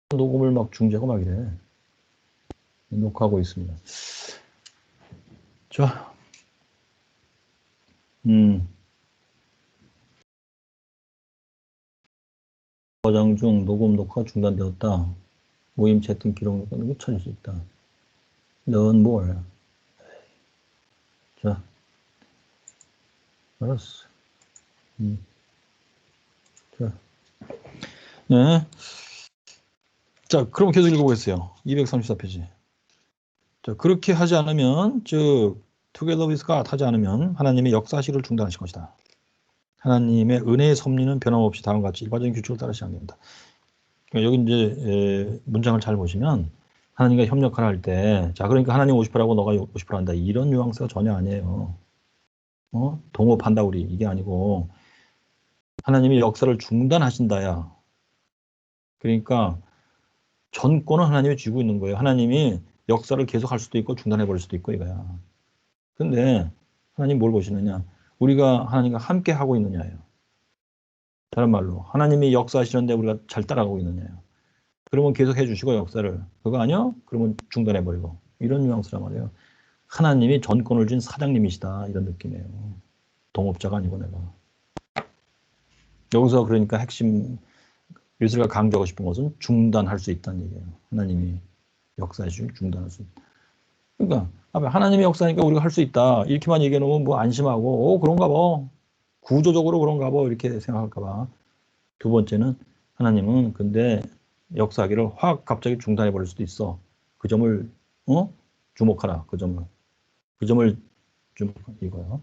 녹음을 막 중지하고 막 이래. 녹화하고 있습니다. 자, 과장 중 녹음 녹화 중단되었다. 모임 채팅 기록 녹음 찾을 수 있다. 넌 뭘? 자, 알았어. 자, 네. 자, 그럼 계속 읽어보겠어요. 234페이지. 자, 그렇게 하지 않으면, 즉, together with God 하지 않으면 하나님의 역사실을 중단하실 것이다. 하나님의 은혜의 섭리는 변함없이 다음과 같이 일반적인 규칙을 따라 시행됩니다. 그러니까 여기 이제 문장을 잘 보시면 하나님과 협력을 할 때, 자, 그러니까 하나님 50%하고 너가 50% 한다. 이런 뉘앙스가 전혀 아니에요. 동업한다 우리 이게 아니고 하나님이 역사를 중단하신다야. 그러니까 전권은 하나님이 쥐고 있는 거예요. 하나님이 역사를 계속할 수도 있고 중단해 버릴 수도 있고 이거야. 근데 하나님 뭘 보시느냐? 우리가 하나님과 함께 하고 있느냐예요. 다른 말로 하나님이 역사하시는데 우리가 잘 따라가고 있느냐예요. 그러면 계속 해주시고 역사를 그거 아니요? 그러면 중단해 버리고 이런 뉘앙스란 말이에요. 하나님이 전권을 쥔 사장님이시다 이런 느낌이에요. 동업자가 아니고 내가. 여기서 그러니까 핵심 예수가 강조하고 싶은 것은 중단할 수 있다는 얘기예요. 하나님이 역사에 중단할 수 있다. 그러니까 하나님의 역사니까 우리가 할 수 있다. 이렇게만 얘기해 놓으면 뭐 안심하고 그런가 봐. 구조적으로 그런가 봐. 이렇게 생각할까 봐. 두 번째는 하나님은 근데 역사하기를 확 갑자기 중단해 버릴 수도 있어. 그 점을 주목하라. 그 점을 주목하라 이거요.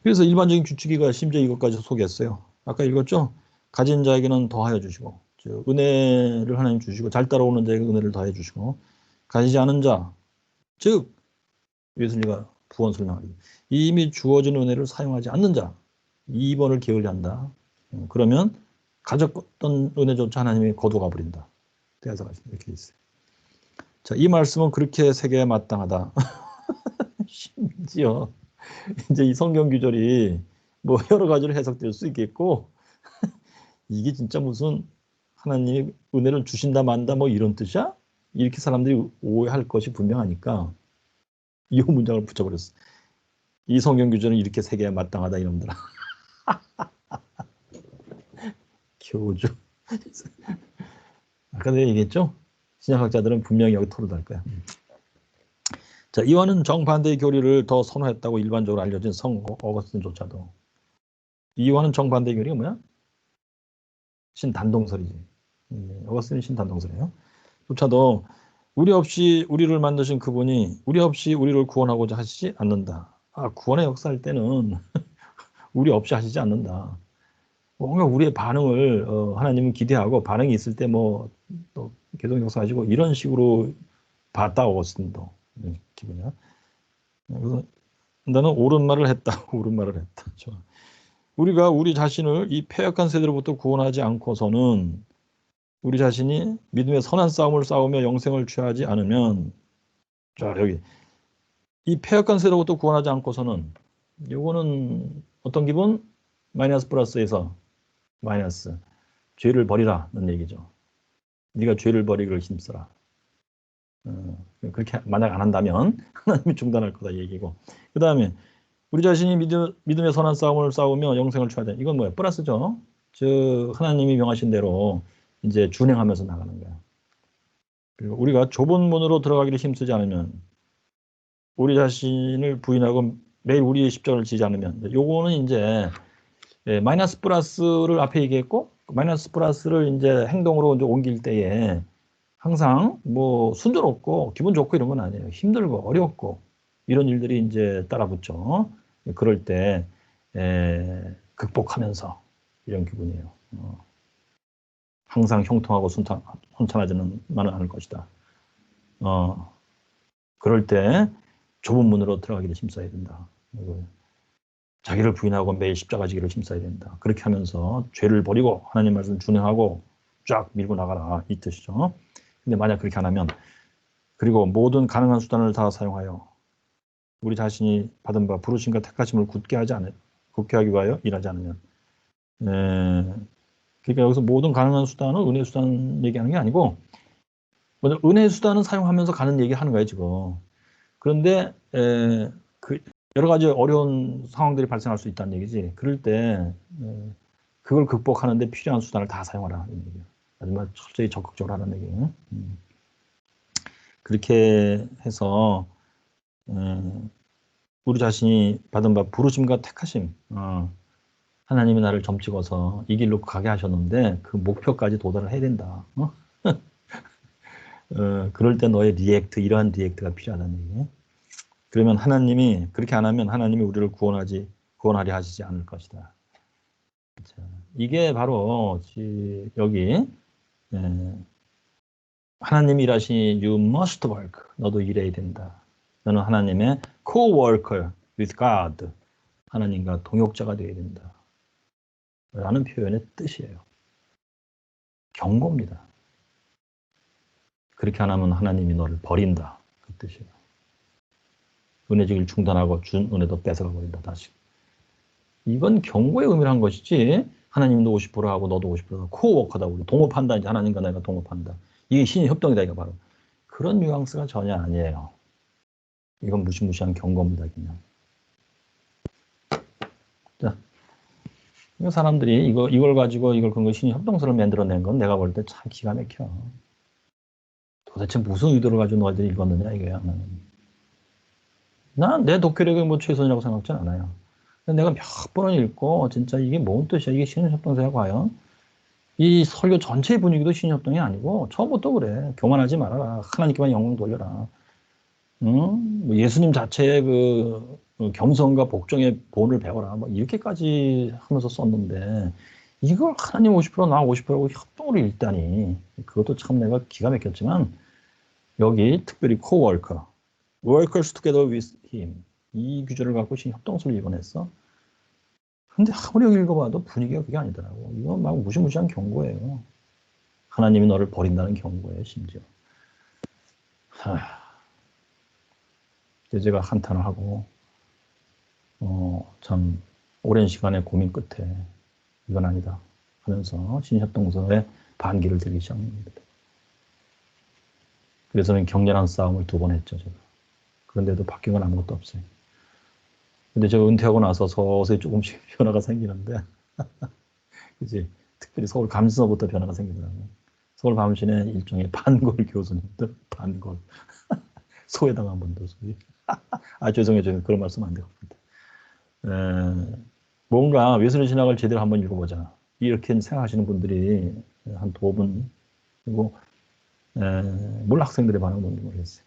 그래서 일반적인 규칙이가 심지어 이것까지 소개했어요. 아까 읽었죠? 가진 자에게는 더하여 주시고, 즉 은혜를 하나님 주시고 잘 따라오는 자에게 은혜를 더해 주시고, 가지지 않은 자, 즉 웨슬리가 부언 설명하기 이미 주어진 은혜를 사용하지 않는 자, 2번을 게을리한다. 그러면 가졌던 은혜조차 하나님이 거두가 버린다. 떼앗아가신다. 이렇게 있어요. 자, 이 말씀은 그렇게 세계에 마땅하다. 심지어 이제 이 성경 규절이 뭐 여러 가지로 해석될 수 있겠고 이게 진짜 무슨 하나님이 은혜를 주신다 만다 뭐 이런 뜻이야? 이렇게 사람들이 오해할 것이 분명하니까 이 문장을 붙여버렸어. 이 성경 규절은 이렇게 세계에 마땅하다 이놈들아. 교주. 아까 내가 얘기했죠? 신약학자들은 분명히 여기 토론할 거야. 자, 이와는 정반대의 교리를 더 선호했다고 일반적으로 알려진 성 어거스틴조차도. 이와는 정반대의 교리가 뭐야? 신단동설이지. 어거스틴이 신단동설이에요. 조차도 우리 없이 우리를 만드신 그분이 우리 없이 우리를 구원하고자 하시지 않는다. 구원의 역사할 때는 우리 없이 하시지 않는다. 뭔가 우리의 반응을 하나님은 기대하고 반응이 있을 때 뭐 또 계속 역사하시고 이런 식으로 봤다 어거스틴도 기분이야. 그래서 나는 옳은 말을 했다. 옳은 말을 했다. 좋아. 우리가 우리 자신을 이 패역한 세대로부터 구원하지 않고서는 우리 자신이 믿음의 선한 싸움을 싸우며 영생을 취하지 않으면 자 여기 이 패역한 세대로부터 구원하지 않고서는 요거는 어떤 기분? 마이너스 플러스에서 마이너스 죄를 버리라는 얘기죠. 네가 죄를 버리기를 힘써라. 그렇게 만약 안 한다면 하나님이 중단할 거다 얘기고 그 다음에 우리 자신이 믿음의 선한 싸움을 싸우며 영생을 취하자. 이건 뭐야? 플러스죠. 즉 하나님이 명하신 대로 이제 준행하면서 나가는 거야. 그리고 우리가 좁은 문으로 들어가기를 힘쓰지 않으면 우리 자신을 부인하고 매일 우리의 십자가를 지지 않으면 요거는 이제 마이너스 플러스를 앞에 얘기했고 마이너스 플러스를 이제 행동으로 이제 옮길 때에 항상 뭐 순조롭고 기분 좋고 이런 건 아니에요. 힘들고 어렵고 이런 일들이 이제 따라붙죠. 그럴 때 극복하면서 이런 기분이에요. 항상 형통하고 순탄하지는 않을 것이다. 그럴 때 좁은 문으로 들어가기를 힘써야 된다. 자기를 부인하고 매일 십자가 지기를 힘써야 된다. 그렇게 하면서 죄를 버리고 하나님 말씀 준행하고 쫙 밀고 나가라 이 뜻이죠. 근데 만약 그렇게 안 하면 그리고 모든 가능한 수단을 다 사용하여 우리 자신이 받은 바 부르심과 택하심을 굳게 하기 위하여 일하지 않으면 그러니까 여기서 모든 가능한 수단은 은혜 수단 얘기하는 게 아니고 먼저 은혜 수단은 사용하면서 가는 얘기하는 거예요 지금. 그런데 그 여러 가지 어려운 상황들이 발생할 수 있다는 얘기지. 그럴 때 그걸 극복하는데 필요한 수단을 다 사용하라 이런 얘기예요. 하지만 철저히 적극적으로 하라는 얘기예요. 그렇게 해서 우리 자신이 받은 바 부르심과 택하심, 하나님이 나를 점찍어서 이 길로 가게 하셨는데 그 목표까지 도달을 해야 된다. 그럴 때 너의 리액트, 이러한 리액트가 필요하다는 얘기예요. 그러면 하나님이 그렇게 안 하면 하나님이 우리를 구원하려 하시지 않을 것이다. 자, 이게 바로 여기 하나님이 일하시니 you must work. 너도 일해야 된다. 너는 하나님의 co-worker with God. 하나님과 동역자가 되어야 된다. 라는 표현의 뜻이에요. 경고입니다. 그렇게 안 하면 하나님이 너를 버린다. 그 뜻이에요. 은혜직을 중단하고 준 은혜도 뺏어가 버린다. 다시. 이건 경고의 의미를 한 것이지 하나님도 50% 하고 너도 50% 하고 코워커다. 우리 동업한다. 이제 하나님과 내가 동업한다. 이게 신의 협동이다. 이거 바로. 그런 뉘앙스가 전혀 아니에요. 이건 무시무시한 경고입니다. 그냥. 자, 사람들이 이걸 가지고 이걸 근거 신의 협동서를 만들어낸 건 내가 볼 때 참 기가 막혀. 도대체 무슨 의도를 가지고 너희들이 읽었느냐 이거야. 난 내 독해력이 뭐 최선이라고 생각하지 않아요. 내가 몇 번을 읽고 진짜 이게 뭔 뜻이야? 이게 신의 협동서야 과연? 이 설교 전체의 분위기도 신의 협동이 아니고 처음부터 그래. 교만하지 말아라. 하나님께만 영광 돌려라. 뭐 예수님 자체의 그 겸손과 복종의 본을 배워라. 뭐 이렇게까지 하면서 썼는데 이걸 하나님 50%, 나 50%하고 협동으로 읽다니. 그것도 참 내가 기가 막혔지만 여기 특별히 co-worker, workers together with him 이 규절을 갖고 신 협동서를 읽어냈어. 근데 아무리 여기 읽어봐도 분위기가 그게 아니더라고. 이건 막 무시무시한 경고예요. 하나님이 너를 버린다는 경고예요, 심지어. 제가 한탄을 하고 참 오랜 시간의 고민 끝에 이건 아니다 하면서 신협동서에 반기를 들기 시작합니다. 그래서는 격렬한 싸움을 2번 했죠, 제가. 그런데도 바뀐 건 아무것도 없어요. 근데 제가 은퇴하고 나서 서서히 조금씩 변화가 생기는데, 그치? 특별히 서울 감신서부터 변화가 생기더라고요. 서울 감신의 일종의 반골 교수님들, 반골. 소외당한 분들 소위. 죄송해요. 그런 말씀 안 되겠습니다. 뭔가 외선의 신학을 제대로 한번 읽어보자. 이렇게 생각하시는 분들이 한 2분, 그리고 물론 학생들의 반응은 뭔지 모르겠어요.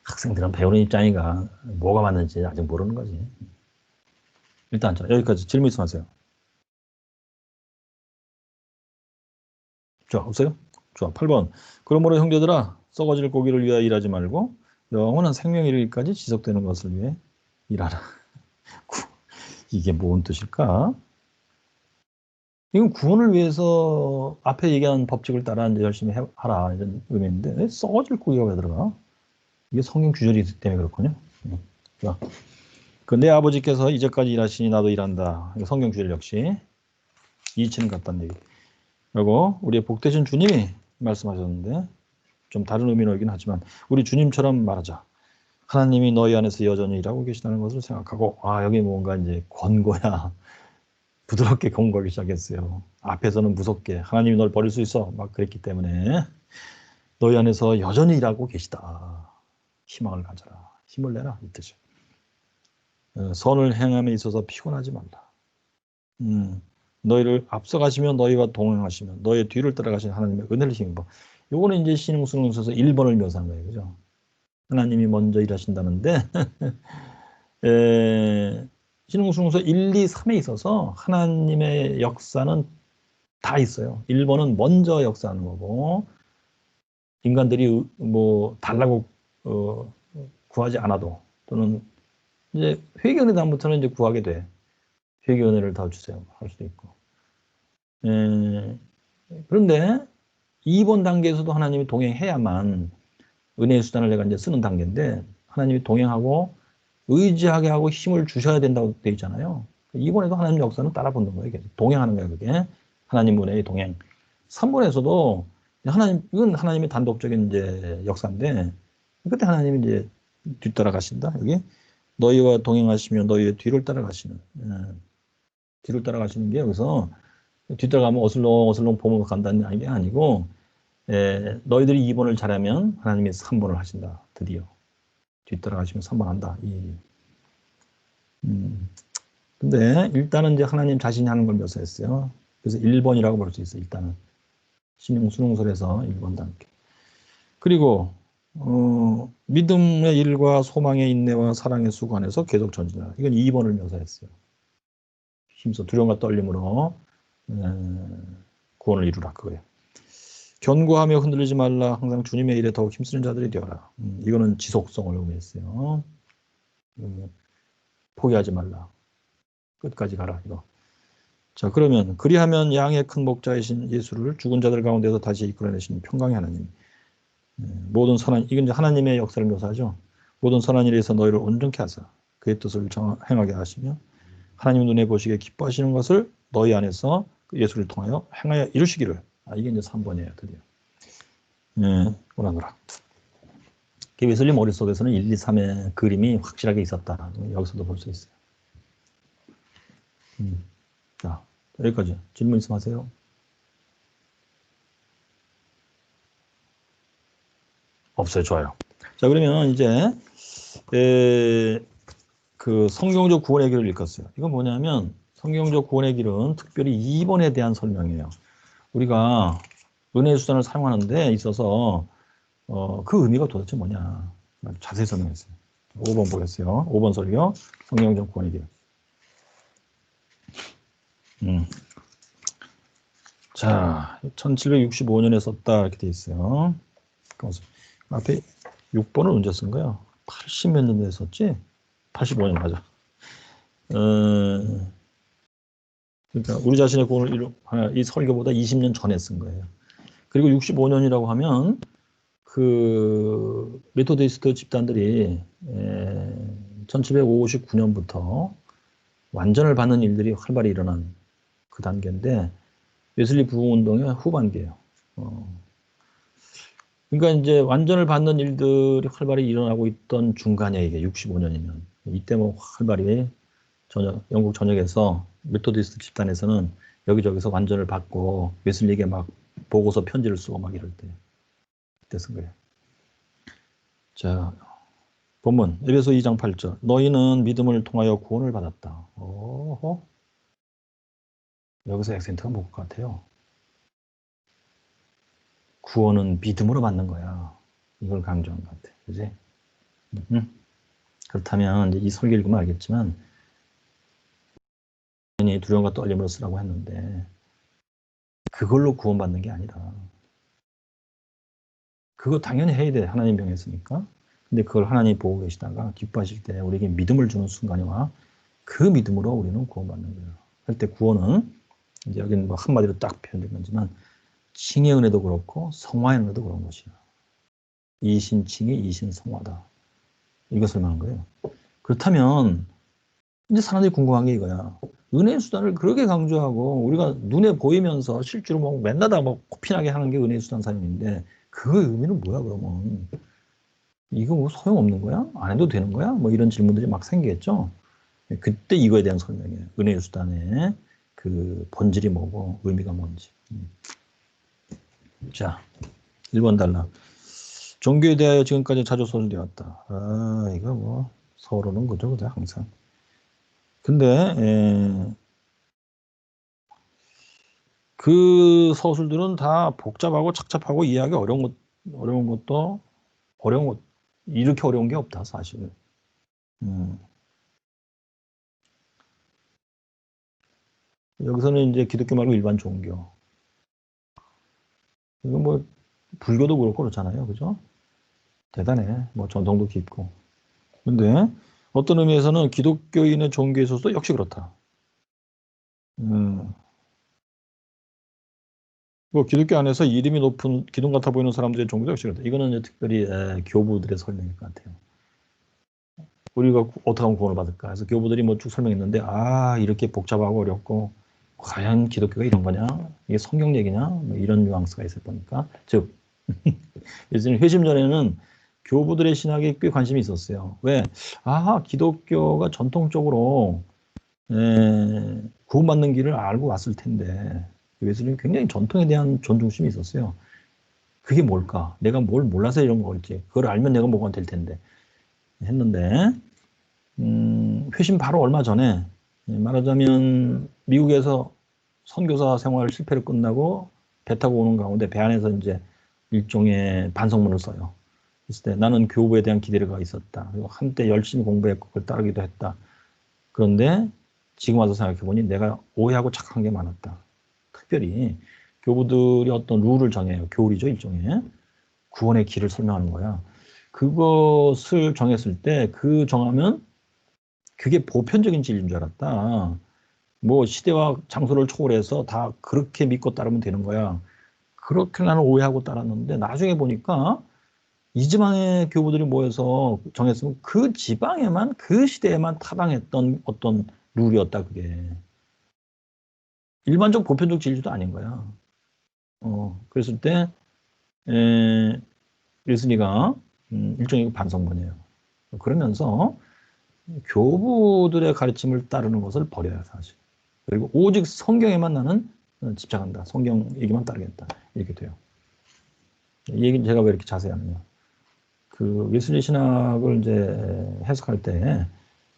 학생들은 배우는 입장이가 뭐가 맞는지 아직 모르는 거지. 일단 여기까지 질문 있으면 하세요. 자, 없어요? 좋아. 8번. 그러므로 형제들아, 썩어질 고기를 위하여 일하지 말고 영원한 생명 이르기까지 지속되는 것을 위해 일하라. 이게 뭔 뜻일까? 이건 구원을 위해서 앞에 얘기한 법칙을 따라 이제 열심히 하라 이런 의미인데 왜 썩어질 고기가 왜 들어가? 이게 성경 규절이 있기 때문에 그렇군요. 자, 그 내 아버지께서 이제까지 일하시니 나도 일한다. 성경 규절 역시 이치는 같다는 얘기. 그리고 우리의 복되신 주님이 말씀하셨는데 좀 다른 의미로 이긴 하지만 우리 주님처럼 말하자. 하나님이 너희 안에서 여전히 일하고 계시다는 것을 생각하고 여기 뭔가 이제 권고야. 부드럽게 권고하기 시작했어요. 앞에서는 무섭게 하나님이 널 버릴 수 있어 막 그랬기 때문에 너희 안에서 여전히 일하고 계시다. 희망을 가져라. 힘을 내라 이 뜻이에요. 선을 행함에 있어서 피곤하지 말라. 너희를 앞서가시며 너희와 동행하시며 너희의 뒤를 따라가시는 하나님의 은혜를 힘입어. 요거는 이제 신흥수능서에서 1번을 묘사한 거예요. 그죠? 하나님이 먼저 일하신다는데 신흥수능서 1, 2, 3에 있어서 하나님의 역사는 다 있어요. 1번은 먼저 역사하는 거고 인간들이 뭐 달라고 구하지 않아도 또는 이제 회개의 다음부터는 이제 구하게 돼. 회개 은혜를 더 주세요. 할 수도 있고. 그런데 2번 단계에서도 하나님이 동행해야만 은혜의 수단을 내가 이제 쓰는 단계인데 하나님이 동행하고 의지하게 하고 힘을 주셔야 된다고 되어 있잖아요. 2번에도 하나님 역사는 따라 붙는 거예요. 계속 동행하는 거예요. 그게 하나님 은혜의 동행. 3번에서도 이건 하나님의 단독적인 이제 역사인데, 그때 하나님이 이제 뒤따라 가신다. 여기 너희와 동행하시며 너희의 뒤를 따라가시는. 뒤를 따라가시는 게 여기서 뒤따라가면 어슬렁어슬렁 보면 간다는 게 아니고, 너희들이 2번을 잘하면 하나님이 3번을 하신다. 드디어 뒤따라가시면 3번 한다. 근데 일단은 이제 하나님 자신이 하는 걸 묘사했어요. 그래서 1번이라고 볼 수 있어요. 일단은 신용수능설에서 1번 단계. 그리고 믿음의 일과 소망의 인내와 사랑의 수고 안에서 계속 전진하라. 이건 2번을 묘사했어요. 힘써 두려움과 떨림으로 구원을 이루라 그거예요. 견고하며 흔들리지 말라. 항상 주님의 일에 더욱 힘쓰는 자들이 되어라. 이거는 지속성을 의미했어요. 포기하지 말라. 끝까지 가라 이거. 자, 그러면 그리하면 양의 큰 목자이신 예수를 죽은 자들 가운데서 다시 이끌어내신 평강의 하나님. 모든 선한, 이건 이제 하나님의 역사를 묘사하죠. 모든 선한 일에서 너희를 온전케 하사 그의 뜻을 행하게 하시며 하나님 눈에 보시기에 기뻐하시는 것을 너희 안에서 예수를 통하여 행하여 이루시기를. 이게 이제 3번이에요. 드디어. 원하노라. 웨슬리 머릿속에서는 1, 2, 3의 그림이 확실하게 있었다. 여기서도 볼 수 있어요. 자, 여기까지. 질문 있으면 하세요. 없어요. 좋아요. 자, 그러면 이제 그 성경적 구원의 길을 읽었어요. 이건 뭐냐면 성경적 구원의 길은 특별히 2번에 대한 설명이에요. 우리가 은혜의 수단을 사용하는 데 있어서 그 의미가 도대체 뭐냐 자세히 설명했어요. 5번 보겠어요. 5번 설교 성경적 구원의 길. 자, 1765년에 썼다 이렇게 돼 있어요. 앞에 6번을 언제 쓴 거야? 80 몇 년도에 썼지? 85년 맞아. 그러니까 우리 자신의 구원을 이 설교보다 20년 전에 쓴 거예요. 그리고 65년이라고 하면 그 메토디스트 집단들이 1759년부터 완전을 받는 일들이 활발히 일어난 그 단계인데 웨슬리 부흥운동의 후반기예요. 그러니까 이제 완전을 받는 일들이 활발히 일어나고 있던 중간에 이게 65년이면 이때 뭐 활발히 영국 전역에서 메토디스트 집단에서는 여기저기서 완전을 받고 웨슬리에게 막 보고서 편지를 쓰고 막 이럴 때 그때 쓴 거예요. 자, 본문 에베소 2장 8절 너희는 믿음을 통하여 구원을 받았다. 오호. 여기서 액센트가 뭘 것 같아요? 구원은 믿음으로 받는 거야. 이걸 강조한 것 같아. 그지? 그렇다면 이제 이 설교 읽으면 알겠지만 두려움과 떨림으로 쓰라고 했는데 그걸로 구원받는 게 아니라 그거 당연히 해야 돼. 하나님 명했으니까. 근데 그걸 하나님이 보고 계시다가 기뻐하실 때 우리에게 믿음을 주는 순간이 와. 그 믿음으로 우리는 구원받는 거예요. 할 때 구원은 이제 여기는 뭐 한마디로 딱 표현된 거지만 칭의 은혜도 그렇고 성화의 은혜도 그런 것이야. 이신칭의 이신성화다. 이것을 말하는 거예요. 그렇다면 이제 사람들이 궁금한 게 이거야. 은혜의 수단을 그렇게 강조하고 우리가 눈에 보이면서 실제로 뭐 맨날 다 뭐 코피나게 하는 게 은혜의 수단 사용인데 그 의미는 뭐야 그러면? 이거 뭐 소용없는 거야? 안 해도 되는 거야? 뭐 이런 질문들이 막 생기겠죠. 그때 이거에 대한 설명이에요. 은혜의 수단의 그 본질이 뭐고 의미가 뭔지. 자, 1번 달라. 종교에 대하여 지금까지 자주 소설되었다. 이거 뭐 서로는 그죠, 그죠 항상. 근데 그 서술들은 다 복잡하고 착잡하고 이해하기 어려운 것도 이렇게 어려운 게 없다 사실. 여기서는 이제 기독교 말고 일반 종교. 이거 뭐 불교도 그렇고 그렇잖아요, 그죠? 대단해. 뭐 전통도 깊고. 근데 어떤 의미에서는 기독교인의 종교에 있어서도 역시 그렇다. 뭐 기독교 안에서 이름이 높은 기둥 같아 보이는 사람들의 종교도 역시 그렇다. 이거는 이제 특별히 교부들의 설명일 것 같아요. 우리가 어떻게 하면 구원을 받을까? 그래서 교부들이 뭐 쭉 설명했는데 이렇게 복잡하고 어렵고 과연 기독교가 이런 거냐? 이게 성경 얘기냐? 뭐 이런 뉘앙스가 있을 거니까. 즉, 예전에 회심 전에는 교부들의 신학에 꽤 관심이 있었어요. 왜? 아, 기독교가 전통적으로 구원받는 길을 알고 왔을 텐데 웨슬리는 굉장히 전통에 대한 존중심이 있었어요. 그게 뭘까? 내가 뭘 몰라서 이런 걸지. 그걸 알면 내가 뭐가 될 텐데 했는데 회심 바로 얼마 전에 말하자면 미국에서 선교사 생활 실패로 끝나고 배 타고 오는 가운데 배 안에서 이제 일종의 반성문을 써요. 그랬을 때 나는 교부에 대한 기대가 있었다. 그리고 한때 열심히 공부했고 그걸 따르기도 했다. 그런데 지금 와서 생각해 보니 내가 오해하고 착한 게 많았다. 특별히 교부들이 어떤 룰을 정해요. 교리죠, 일종의. 구원의 길을 설명하는 거야. 그것을 정했을 때 그 정하면 그게 보편적인 진리인 줄 알았다. 뭐 시대와 장소를 초월해서 다 그렇게 믿고 따르면 되는 거야. 그렇게 나는 오해하고 따랐는데 나중에 보니까 이 지방의 교부들이 모여서 정했으면 그 지방에만 그 시대에만 타당했던 어떤 룰이었다 그게. 일반적 보편적 진리도 아닌 거야. 그랬을 때 윌슨이가 일종의 반성문이에요. 그러면서 교부들의 가르침을 따르는 것을 버려요, 사실. 그리고 오직 성경에만 나는 집착한다. 성경 얘기만 따르겠다. 이렇게 돼요. 이 얘기는 제가 왜 이렇게 자세히 하느냐. 그 웨슬리 신학을 이제 해석할 때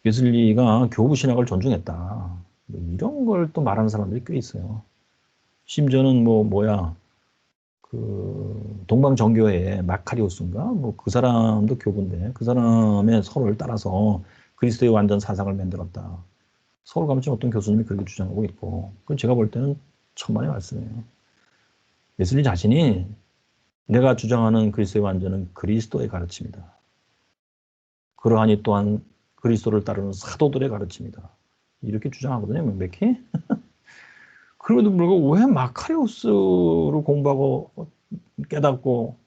웨슬리가 교부 신학을 존중했다. 뭐 이런 걸 또 말하는 사람들이 꽤 있어요. 심지어는 그 동방정교회의 마카리오스인가 뭐 그 사람도 교부인데 그 사람의 설을 따라서 그리스도의 완전 사상을 만들었다. 서울 가면 어떤 교수님이 그렇게 주장하고 있고 그건 제가 볼 때는 천만의 말씀이에요. 웨슬리 자신이 내가 주장하는 그리스도의 완전은 그리스도의 가르침이다. 그러하니 또한 그리스도를 따르는 사도들의 가르침이다. 이렇게 주장하거든요, 명백히. 그럼에도 불구하고 왜 마카리오스를 공부하고 깨닫고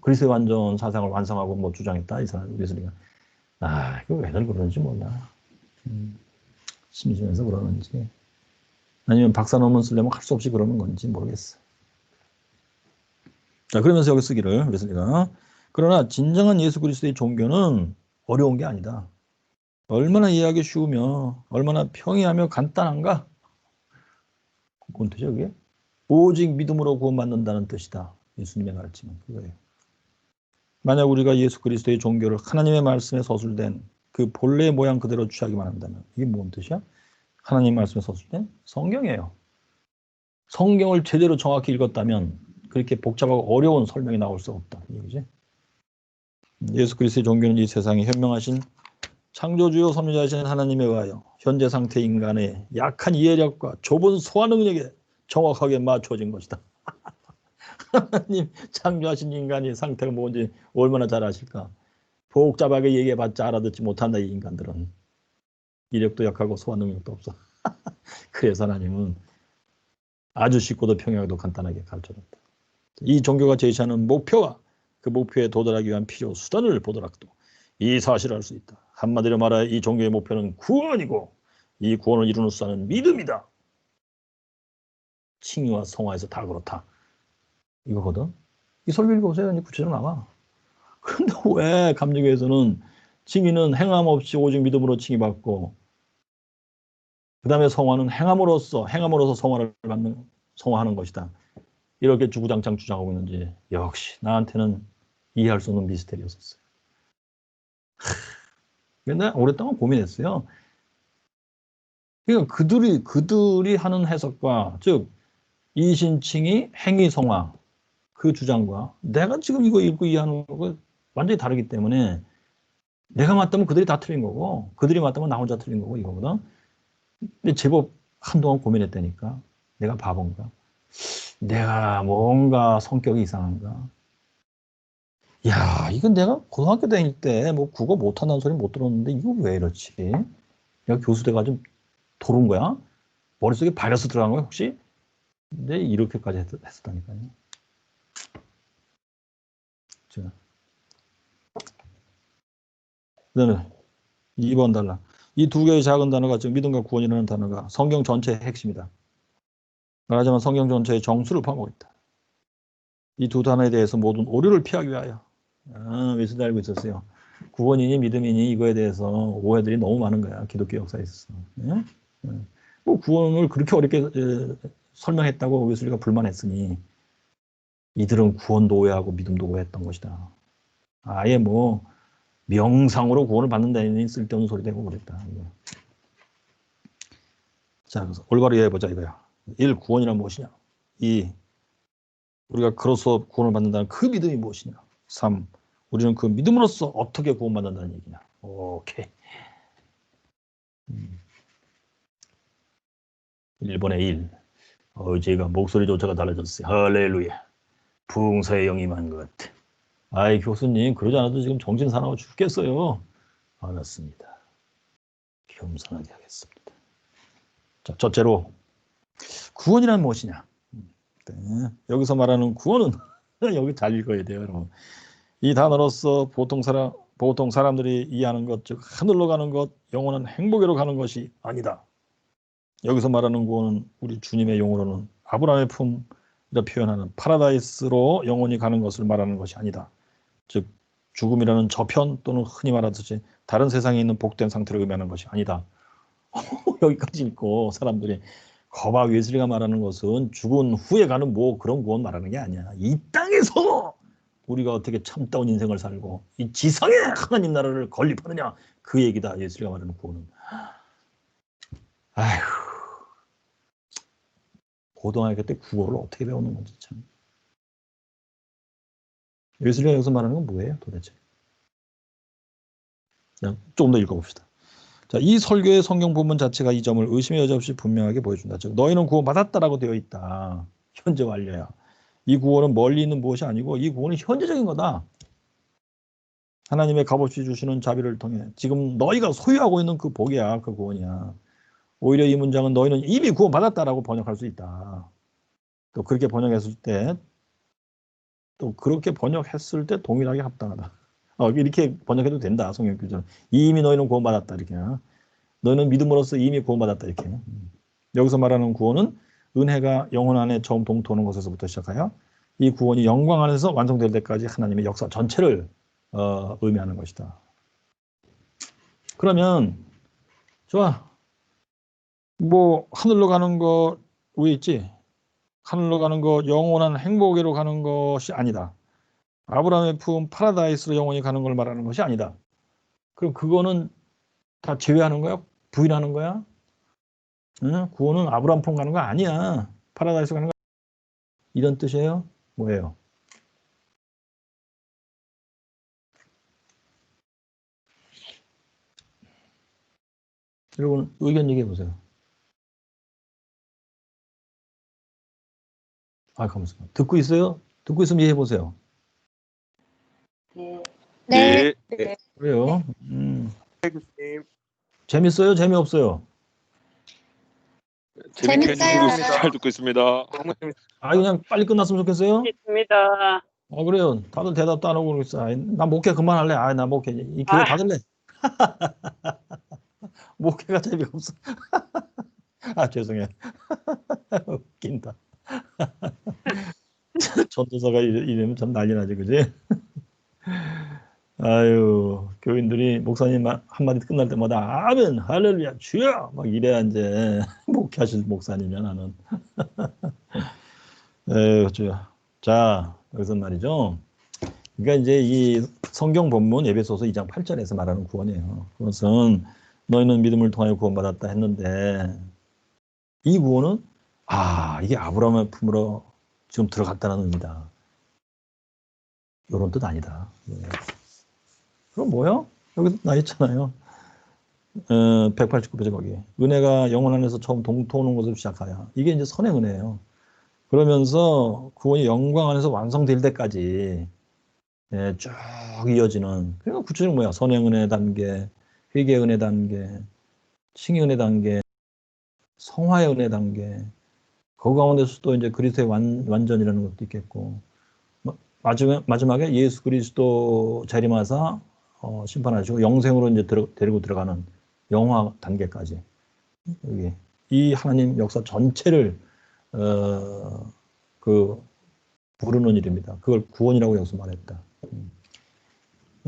그리스도의 완전 사상을 완성하고 뭐 주장했다, 이 사람, 웨슬리가. 아, 이거 왜들 그러는지 몰라. 심심해서 그러는지. 아니면 박사 논문 쓰려면 할 수 없이 그러는 건지 모르겠어. 자, 그러면서 여기 쓰기를, 웨슬리가. 그러나 진정한 예수 그리스도의 종교는 어려운 게 아니다. 얼마나 이해하기 쉬우며 얼마나 평이하며 간단한가? 뭔 뜻이야 그게? 오직 믿음으로 구원받는다는 뜻이다. 예수님의 가르침은 그거예요. 만약 우리가 예수 그리스도의 종교를 하나님의 말씀에 서술된 그 본래의 모양 그대로 취하기만 한다면 이게 뭔 뜻이야? 하나님 말씀에 서술된 성경이에요. 성경을 제대로 정확히 읽었다면 그렇게 복잡하고 어려운 설명이 나올 수 없다. 이거지. 예수 그리스도의 종교는 이 세상에 현명하신 창조주요 섭리자이신 하나님에 의하여 현재 상태 인간의 약한 이해력과 좁은 소화 능력에 정확하게 맞춰진 것이다. 하나님 창조하신 인간이 상태가 뭔지 얼마나 잘 아실까. 복잡하게 얘기해봤자 알아듣지 못한다. 이 인간들은. 이력도 약하고 소화 능력도 없어. 그래서 하나님은 아주 쉽고도 평이하고도 간단하게 가르쳐줬다. 이 종교가 제시하는 목표와 그 목표에 도달하기 위한 필요 수단을 보더라도 이 사실을 알 수 있다. 한마디로 말하여 이 종교의 목표는 구원이고 이 구원을 이루는 수단은 믿음이다. 칭의와 성화에서 다 그렇다. 이거거든. 이 설교 읽어보세요. 구체적으로 나와. 그런데 왜 감리교에서는 칭의는 행함 없이 오직 믿음으로 칭의받고 그 다음에 성화는 행함으로써 성화하는 것이다. 이렇게 주구장창 주장하고 있는지 역시 나한테는 이해할 수 없는 미스테리였었어요. 근데 오랫동안 고민했어요. 그러니까 그들이 하는 해석과 즉 이신칭의 행위성화 그 주장과 내가 지금 이거 읽고 이해하는 거 완전히 다르기 때문에 내가 맞다면 그들이 다 틀린 거고 그들이 맞다면 나 혼자 틀린 거고 이거거든. 근데 제법 한동안 고민했다니까. 내가 바본가? 내가 뭔가 성격이 이상한가? 야, 이건 내가 고등학교 다닐 때 뭐 국어 못한다는 소리 못 들었는데 이거 왜 이렇지? 내가 교수 돼가지고 도른 거야? 머릿속에 바이러스 들어간 거야 혹시? 근데 이렇게까지 했었다니까요. 그다음에 2번 단락. 이 두 개의 작은 단어가 즉 믿음과 구원이라는 단어가 성경 전체의 핵심이다. 말하자면 성경 전체의 정수를 포함하고 있다. 이 두 단어에 대해서 모든 오류를 피하기 위하여. 웨슬리 알고 있었어요. 구원이니 믿음이니 이거에 대해서 오해들이 너무 많은 거야. 기독교 역사에 있어서. 예? 뭐 구원을 그렇게 어렵게 설명했다고 웨슬리가 불만했으니 이들은 구원도 오해하고 믿음도 오해했던 것이다. 아예 뭐 명상으로 구원을 받는다니 쓸데없는 소리 되고 그랬다. 자, 그래서 올바로 이해해보자 이거야. 1. 구원이란 무엇이냐? 2. 우리가 그로서 구원을 받는다는 그 믿음이 무엇이냐? 3. 우리는 그 믿음으로써 어떻게 구원받는다는 얘기냐? 오케이. 1번에 1. 제가 목소리조차가 달라졌어요. 할렐루야. 부흥사에 영임한 것. 아이 교수님 그러지 않아도 지금 정신 사나워 죽겠어요. 알았습니다. 겸손하게 하겠습니다. 자, 첫째로 구원이란 무엇이냐? 네. 여기서 말하는 구원은 여기 잘 읽어야 돼요, 여러분. 이 단어로서 보통 사람들이 이해하는 것, 즉 하늘로 가는 것, 영원한 행복으로 가는 것이 아니다. 여기서 말하는 구원은 우리 주님의 용어로는 아브라함의 품이라 표현하는 파라다이스로 영원히 가는 것을 말하는 것이 아니다. 즉 죽음이라는 저편 또는 흔히 말하듯이 다른 세상에 있는 복된 상태를 의미하는 것이 아니다. 여기까지 읽고 사람들이 거봐 웨슬리가 말하는 것은 죽은 후에 가는 뭐 그런 구원 말하는 게 아니야. 이 땅에서 우리가 어떻게 참다운 인생을 살고 이 지상에 하나님 나라를 건립하느냐 그 얘기다. 웨슬리가 말하는 구원은. 아휴, 고등학교 때 국어를 어떻게 배우는 건지 참. 웨슬리가 여기서 말하는 건 뭐예요 도대체? 조금 더 읽어봅시다. 자, 이 설교의 성경 본문 자체가 이 점을 의심의 여지 없이 분명하게 보여준다. 즉 너희는 구원받았다라고 되어 있다. 현재 완료야. 이 구원은 멀리 있는 무엇이 아니고 이 구원은 현재적인 거다. 하나님의 값없이 주시는 자비를 통해 지금 너희가 소유하고 있는 그 복이야. 그 구원이야. 오히려 이 문장은 너희는 이미 구원받았다라고 번역할 수 있다. 또 그렇게 번역했을 때 동일하게 합당하다. 이렇게 번역해도 된다. 성경 규정. 이미 너희는 구원받았다. 이렇게. 너희는 믿음으로써 이미 구원받았다. 이렇게. 여기서 말하는 구원은 은혜가 영혼 안에 처음 동토하는 것에서부터 시작하여 이 구원이 영광 안에서 완성될 때까지 하나님의 역사 전체를 의미하는 것이다. 그러면 좋아. 뭐 하늘로 가는 거 위에 있지? 하늘로 가는 거 영원한 행복으로 가는 것이 아니다. 아브라함의 품 파라다이스로 영원히 가는 걸 말하는 것이 아니다. 그럼 그거는 다 제외하는 거야? 부인하는 거야? 응? 구원은 아브라함 품 가는 거 아니야. 파라다이스 가는 거 이런 뜻이에요? 뭐예요? 여러분 의견 얘기해 보세요. 가만있어. 듣고 있어요? 듣고 있으면 이해해 보세요. 네. 그래요? 교수님. 재밌어요? 재미없어요? 재밌게 해주시고 재밌어요. 잘 듣고 있습니다. 그냥 빨리 끝났으면 좋겠어요? 있습니다. 그래요. 다들 대답도 안 하고 그러고 있어. 나 목회 그만할래. 나 목회. 이 교회 닫을래. 목회가 재미없어. 죄송해요. 웃긴다. 전도사가 이러면 전 난리 나지, 그지? 아유, 교인들이 목사님 한마디 끝날 때마다 아멘, 할렐루야, 주여! 막 이래야 이제 목회하실 목사님이야, 나는. 에휴, 주여. 자, 여기서 말이죠. 그러니까 이제 이 성경 본문 에베소서 2장 8절에서 말하는 구원이에요. 그것은 너희는 믿음을 통하여 구원받았다 했는데 이 구원은 이게 아브라함의 품으로 지금 들어갔다는 의미다. 이런 뜻 아니다. 그럼 뭐요? 여기 나 있잖아요. 189페이지 거기. 은혜가 영혼 안에서 처음 동토하는 것을 시작하여. 이게 이제 선의 은혜예요. 그러면서 구원이 영광 안에서 완성될 때까지 쭉 이어지는. 그러니까 구체적으로 뭐야? 선의 은혜 단계, 회개의 은혜 단계, 칭의 은혜 단계, 성화의 은혜 단계. 그 가운데서 또 이제 그리스도의 완전이라는 것도 있겠고. 마지막에 예수 그리스도 재림하사 심판하시고 영생으로 이제 데리고 들어가는 영화 단계까지 여기 이 하나님 역사 전체를 그 부르는 일입니다. 그걸 구원이라고 여기서 말했다.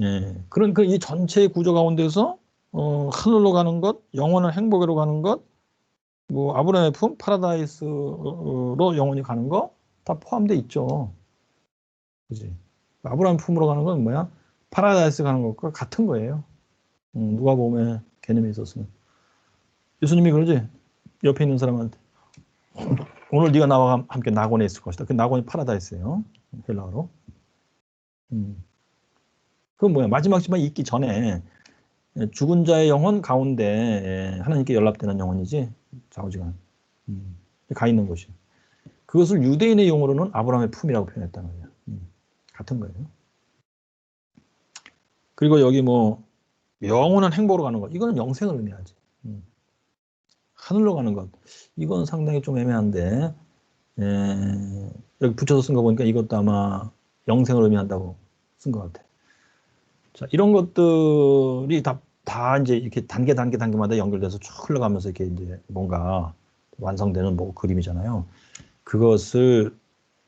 예, 그런 이 전체의 구조 가운데서 하늘로 가는 것, 영원한 행복으로 가는 것, 뭐 아브라함의 품, 파라다이스로 영원히 가는 거 다 포함되어 있죠. 그지? 아브라함 품으로 가는 건 뭐야? 파라다이스 가는 것과 같은 거예요. 누가복음의 개념이 있었으면. 예수님이 그러지? 옆에 있는 사람한테 오늘 네가 나와 함께 낙원에 있을 것이다. 그 낙원이 파라다이스예요. 헬라어로. 그건 뭐야? 마지막 시간 있기 전에 죽은 자의 영혼 가운데 하나님께 연락되는 영혼이지 좌우지간 가 있는 곳이. 그것을 유대인의 용어로는 아브라함의 품이라고 표현했다는 거예요. 같은 거예요. 그리고 여기 뭐 영원한 행복으로 가는 것, 이거는 영생을 의미하지. 하늘로 가는 것, 이건 상당히 좀 애매한데 여기 붙여서 쓴 거 보니까 이것도 아마 영생을 의미한다고 쓴 것 같아. 자, 이런 것들이 다 이제 이렇게 단계마다 연결돼서 쭉 흘러가면서 이렇게 이제 뭔가 완성되는 뭐 그림이잖아요. 그것을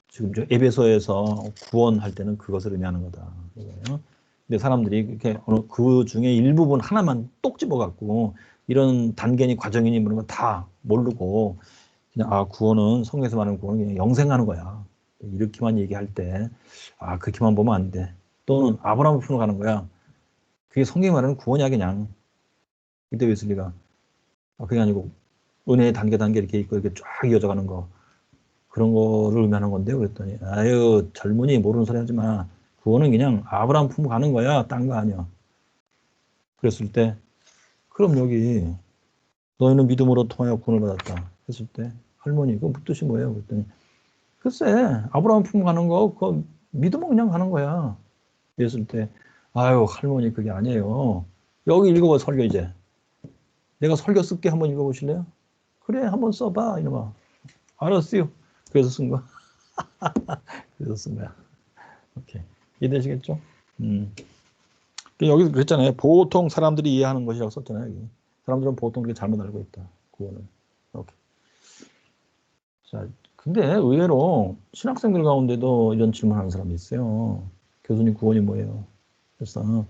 지금 에베소에서 구원할 때는 그것을 의미하는 거다. 이거예요. 근데 사람들이 이렇게 그 중에 일부분 하나만 똑 집어갖고 이런 단계니 과정이니 그런 거 다 모르고 그냥 구원은 성경에서 말하는 구원은 그냥 영생하는 거야. 이렇게만 얘기할 때 그렇게만 보면 안 돼. 또는 아브라함을 품어 가는 거야. 그게 성경이 말하는 구원이야 그냥. 그때 웨슬리가 그게 아니고 은혜의 단계 이렇게 있고 이렇게 쫙 이어져 가는 거. 그런 거를 의미하는 건데요. 그랬더니 아유 젊은이 모르는 소리 하지 마. 구원은 그냥 아브라함 품고 가는 거야. 딴 거 아니야. 그랬을 때 그럼 여기 너희는 믿음으로 통하여 구원을 받았다 했을 때 할머니 그 뜻이 뭐예요? 그랬더니 글쎄 아브라함 품고 가는 거 그거 믿으면 그냥 가는 거야. 그랬을 때 아유 할머니 그게 아니에요. 여기 읽어봐 설교 이제. 내가 설교 쓸게 한번 읽어보실래요? 그래 한번 써봐 이놈아. 알았어요. 그래서 쓴 거야. 그래서 쓴 거야. 오케이. 이해되시겠죠? 여기서 그랬잖아요. 보통 사람들이 이해하는 것이라고 썼잖아요. 여기. 사람들은 보통 그렇게 잘못 알고 있다. 구원을. 이렇게. 자, 근데 의외로 신학생들 가운데도 이런 질문하는 사람이 있어요. 교수님 구원이 뭐예요? 그래서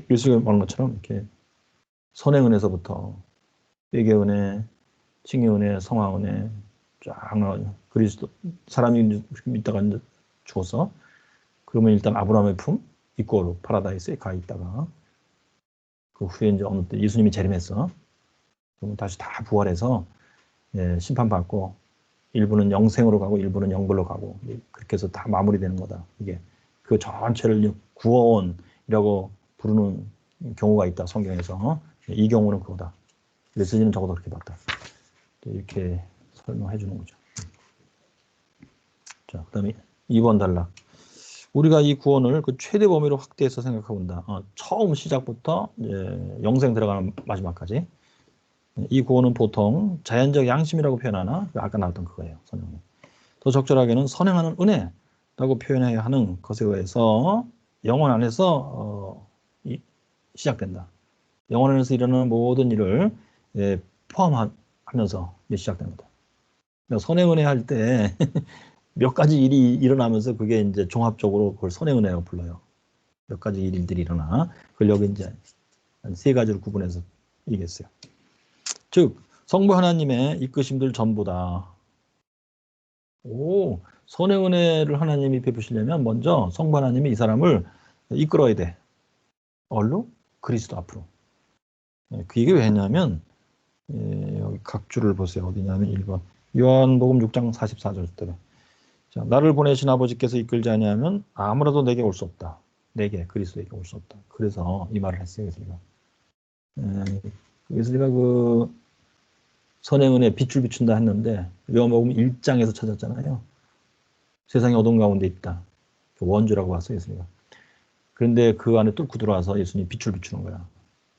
예수가 말한 것처럼 이렇게 선행은에서부터 회개은혜, 칭의은혜, 성화은혜 쫙 나와요. 그리스도 사람이 믿다가 이제 죽어서 그러면 일단 아브라함의 품 있고 파라다이스에 가 있다가 그 후에 이제 어느 때 예수님이 재림했어. 그러면 다시 다 부활해서 심판받고 일부는 영생으로 가고 일부는 영벌로 가고 그렇게 해서 다 마무리되는 거다. 이게 그 전체를 구원이라고 부르는 경우가 있다. 성경에서 이 경우는 그거다. 메시지는 적어도 그렇게 봤다. 이렇게 설명해 주는 거죠. 자, 그다음에 2번 단락. 우리가 이 구원을 그 최대 범위로 확대해서 생각해 본다. 처음 시작부터 이제 영생 들어가는 마지막까지. 이 구원은 보통 자연적 양심이라고 표현하나 아까 나왔던 그거예요. 선행은. 더 적절하게는 선행하는 은혜라고 표현해야 하는 것에 의해서 영혼 안에서 시작된다. 영혼 안에서 일어나는 모든 일을 포함하면서 시작됩니다. 선행은혜 할 때 몇 가지 일이 일어나면서 그게 이제 종합적으로 그걸 선행은혜라고 불러요. 몇 가지 일들이 일어나. 그걸 여기 이제 한 세 가지로 구분해서 얘기했어요. 즉, 성부 하나님의 이끄심들 전부다. 선행은혜를 하나님이 베푸시려면 먼저 성부 하나님이 이 사람을 이끌어야 돼. 얼로? 그리스도 앞으로. 그 얘기 왜 했냐면 여기 각 줄을 보세요. 어디냐면 1번 요한복음 6장 44절 때 자, 나를 보내신 아버지께서 이끌지 아니하면 아무라도 내게 올 수 없다. 내게 그리스도에게 올 수 없다. 그래서 이 말을 했어요. 웨슬리가 그 선행은혜 빛을 비춘다 했는데 요한복음 1장에서 찾았잖아요. 세상이 어둠 가운데 있다. 원주라고 봤어요. 웨슬리가. 그런데 그 안에 뚫고 들어와서 예수님이 빛을 비추는 거야.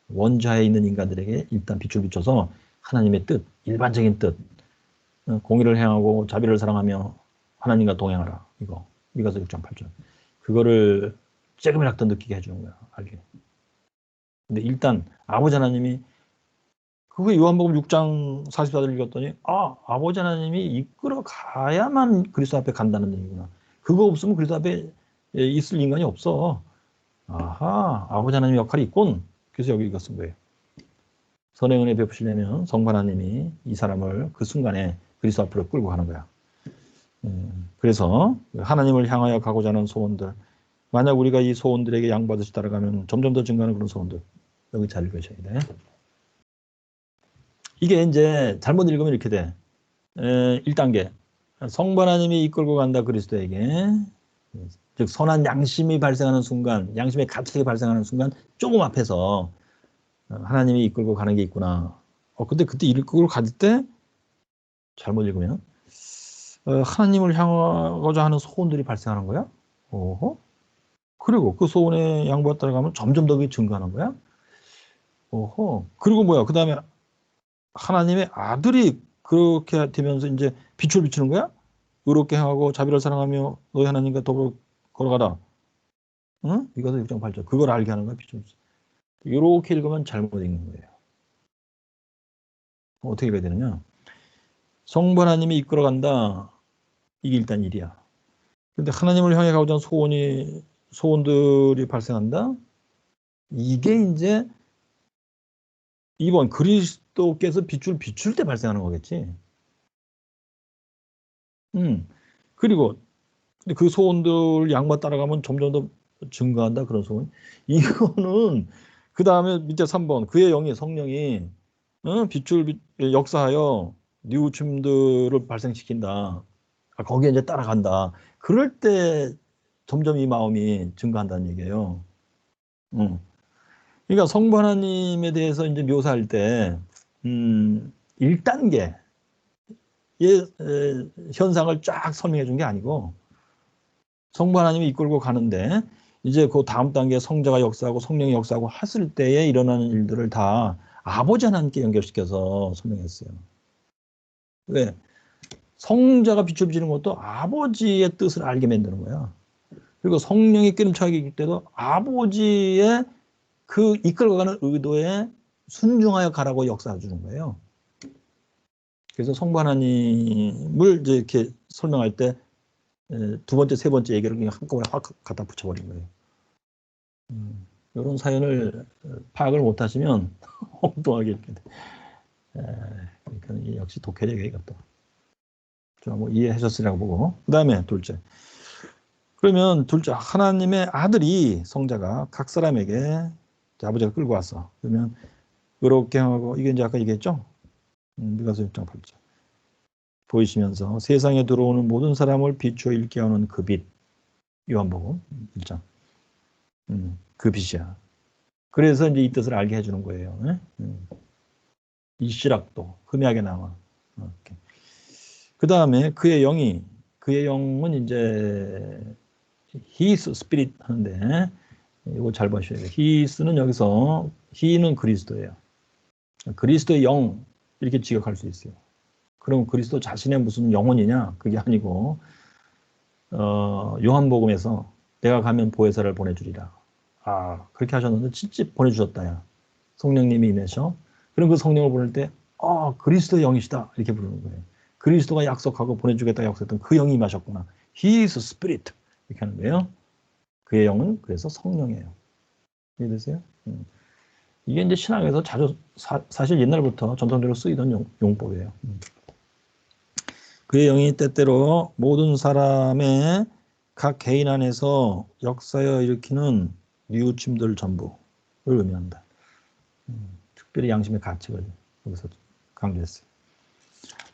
원자에 있는 인간들에게 일단 빛을 비춰서 하나님의 뜻, 일반적인 뜻, 공의를 행하고 자비를 사랑하며 하나님과 동행하라. 이거 미가서 6장 8절. 그거를 쬐금이라도 느끼게 해주는 거야. 알게. 근데 일단 아버지 하나님이 그거 요한복음 6장 44절 읽었더니 아버지 하나님이 이끌어 가야만 그리스도 앞에 간다는 얘기구나. 그거 없으면 그리스도 앞에 있을 인간이 없어. 아하, 아버지 하나님 역할이 있군. 그래서 여기 이거 쓴 거예요. 선의 은혜 베푸시려면 성부 하나님이 이 사람을 그 순간에 그리스도 앞으로 끌고 가는 거야. 그래서 하나님을 향하여 가고자 하는 소원들, 만약 우리가 이 소원들에게 양보하듯이 따라가면 점점 더 증가하는 그런 소원들, 여기 잘 읽으셔야 돼. 이게 이제 잘못 읽으면 이렇게 돼. 1단계. 성부 하나님이 이끌고 간다 그리스도에게. 즉 선한 양심이 발생하는 순간, 양심의 가책이 발생하는 순간 조금 앞에서 하나님이 이끌고 가는 게 있구나. 근데 그때 이끌고 갈 때 잘못 읽으면 하나님을 향하고자 하는 소원들이 발생하는 거야. 그리고 그 소원에 양보에 따라가면 점점 더 그게 증가하는 거야. 그리고 뭐야? 그 다음에 하나님의 아들이 그렇게 되면서 이제 빛을 비추는 거야? 의롭게 행하고 자비를 사랑하며 너희 하나님과 더불어 걸어가라. 응? 이것도 6장 8절. 그걸 알게 하는 거야, 빛을 비추. 이렇게 읽으면 잘못 읽는 거예요. 어떻게 읽어야 되느냐? 성부 하나님이 이끌어간다. 이게 일단 일이야. 근데 하나님을 향해 가고자 하는 소원들이 발생한다. 이게 이제 2번 그리스도께서 빛을 비출 때 발생하는 거겠지. 그리고 그 소원들 양만 따라가면 점점 더 증가한다. 그런 소원. 이거는 그 다음에 밑에 3번 그의 영이 성령이 빛을 역사하여 뉘우침들을 발생시킨다. 거기에 이제 따라간다. 그럴 때 점점 이 마음이 증가한다는 얘기예요. 그러니까 성부 하나님에 대해서 이제 묘사할 때 1단계 현상을 쫙 설명해 준 게 아니고 성부 하나님이 이끌고 가는데 이제 그 다음 단계 성자가 역사하고 성령이 역사하고 했을 때에 일어나는 일들을 다 아버지 하나님께 연결시켜서 설명했어요. 왜? 성자가 빛을 비추는 것도 아버지의 뜻을 알게 만드는 거야. 그리고 성령이 기름차게 있을 때도 아버지의 그 이끌어가는 의도에 순종하여 가라고 역사해 주는 거예요. 그래서 성부 하나님을 이제 이렇게 설명할 때 두 번째, 세 번째 얘기를 그냥 한꺼번에 확 갖다 붙여버린 거예요. 이런 사연을 파악을 못하시면 엉뚱하게 이렇게 돼. 그러니까 역시 독해력이 이것도 좀 뭐 이해하셨으리라고 보고. 그 다음에 둘째. 그러면 둘째, 하나님의 아들이 성자가 각 사람에게 아버지가 끌고 왔어. 그러면 의롭게 하고 이게 이제 아까 얘기했죠? 미가서 6장 8절. 보이시면서 세상에 들어오는 모든 사람을 비추어 읽게 하는 그 빛. 요한복음 1장. 그 빛이야. 그래서 이제 이 뜻을 알게 해주는 거예요. 이 시락도 흠야게 나와. 그 다음에 그의 영은 이제 His Spirit 하는데 이거 잘 보셔야 돼요. His는 여기서 He는 그리스도예요. 그리스도의 영 이렇게 지역할 수 있어요. 그럼 그리스도 자신의 무슨 영혼이냐? 그게 아니고 요한복음에서 내가 가면 보혜사를 보내주리라. 그렇게 하셨는데 진짜 보내주셨다. 야. 성령님이 임하셔. 그럼 그 성령을 보낼 때 그리스도의 영이시다. 이렇게 부르는 거예요. 그리스도가 약속하고 보내주겠다 약속했던 그 영이 임하셨구나. He is Spirit. 이렇게 하는 거예요. 그의 영은 그래서 성령이에요. 이해되세요? 이게 이제 신학에서 자주 사실 옛날부터 전통적으로 쓰이던 용법이에요. 그의 영이 때때로 모든 사람의 각 개인 안에서 역사여 일으키는 뉘우침들 전부를 의미한다. 특별히 양심의 가책을 여기서 강조했어요.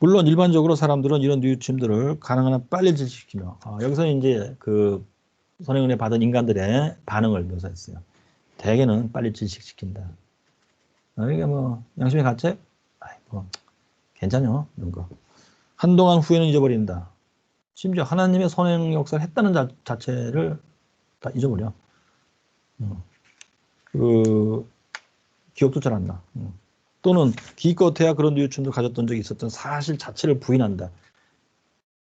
물론 일반적으로 사람들은 이런 뉘우침들을 가능한 한 빨리 질식시키며 여기서 이제 그 선행은혜 받은 인간들의 반응을 묘사했어요. 대개는 빨리 질식시킨다. 이게 뭐 양심의 가책? 뭐 괜찮요 이런 거. 한동안 후에는 잊어버린다. 심지어 하나님의 선행 역사를 했다는 자체를 다 잊어버려. 그 기억도 잘 안 나. 또는 기껏해야 그런 뉘우침도 가졌던 적이 있었던 사실 자체를 부인한다.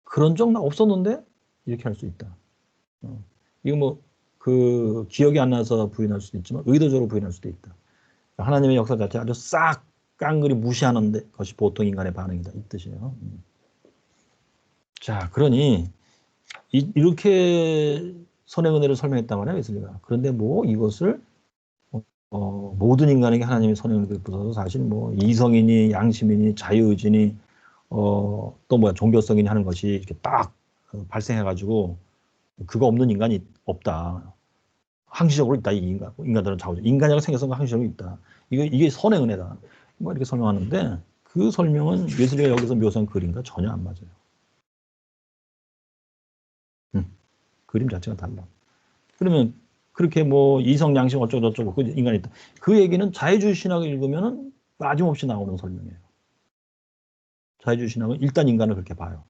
그런 적 나 없었는데 이렇게 할 수 있다. 이거 뭐 그 기억이 안 나서 부인할 수도 있지만 의도적으로 부인할 수도 있다. 하나님의 역사 자체 아주 싹 깡그리 무시하는 것이 보통 인간의 반응이다. 이 뜻이에요. 자, 그러니 이렇게 선의 은혜를 설명했단 말이야, 웨슬리가. 그런데 뭐 이것을 모든 인간에게 하나님의 선의 은혜를 베풀어서 사실 뭐 이성이니 양심이니 자유의지니 또 뭐야 종교성이니 하는 것이 이렇게 딱 발생해가지고 그거 없는 인간이 없다. 항시적으로 있다. 이 인간들은 자우적. 인간이라고 생겨서 항시적으로 있다. 이게 선의 은혜다. 뭐 이렇게 설명하는데 그 설명은 웨슬리가 여기서 묘사한 그림과 전혀 안 맞아요. 그림 자체가 달라. 그러면 그렇게 뭐 이성 양심 어쩌고저쩌고 그 인간이 있다. 그 얘기는 자유주의 신학을 읽으면은 빠짐없이 나오는 설명이에요. 자유주의 신학은 일단 인간을 그렇게 봐요.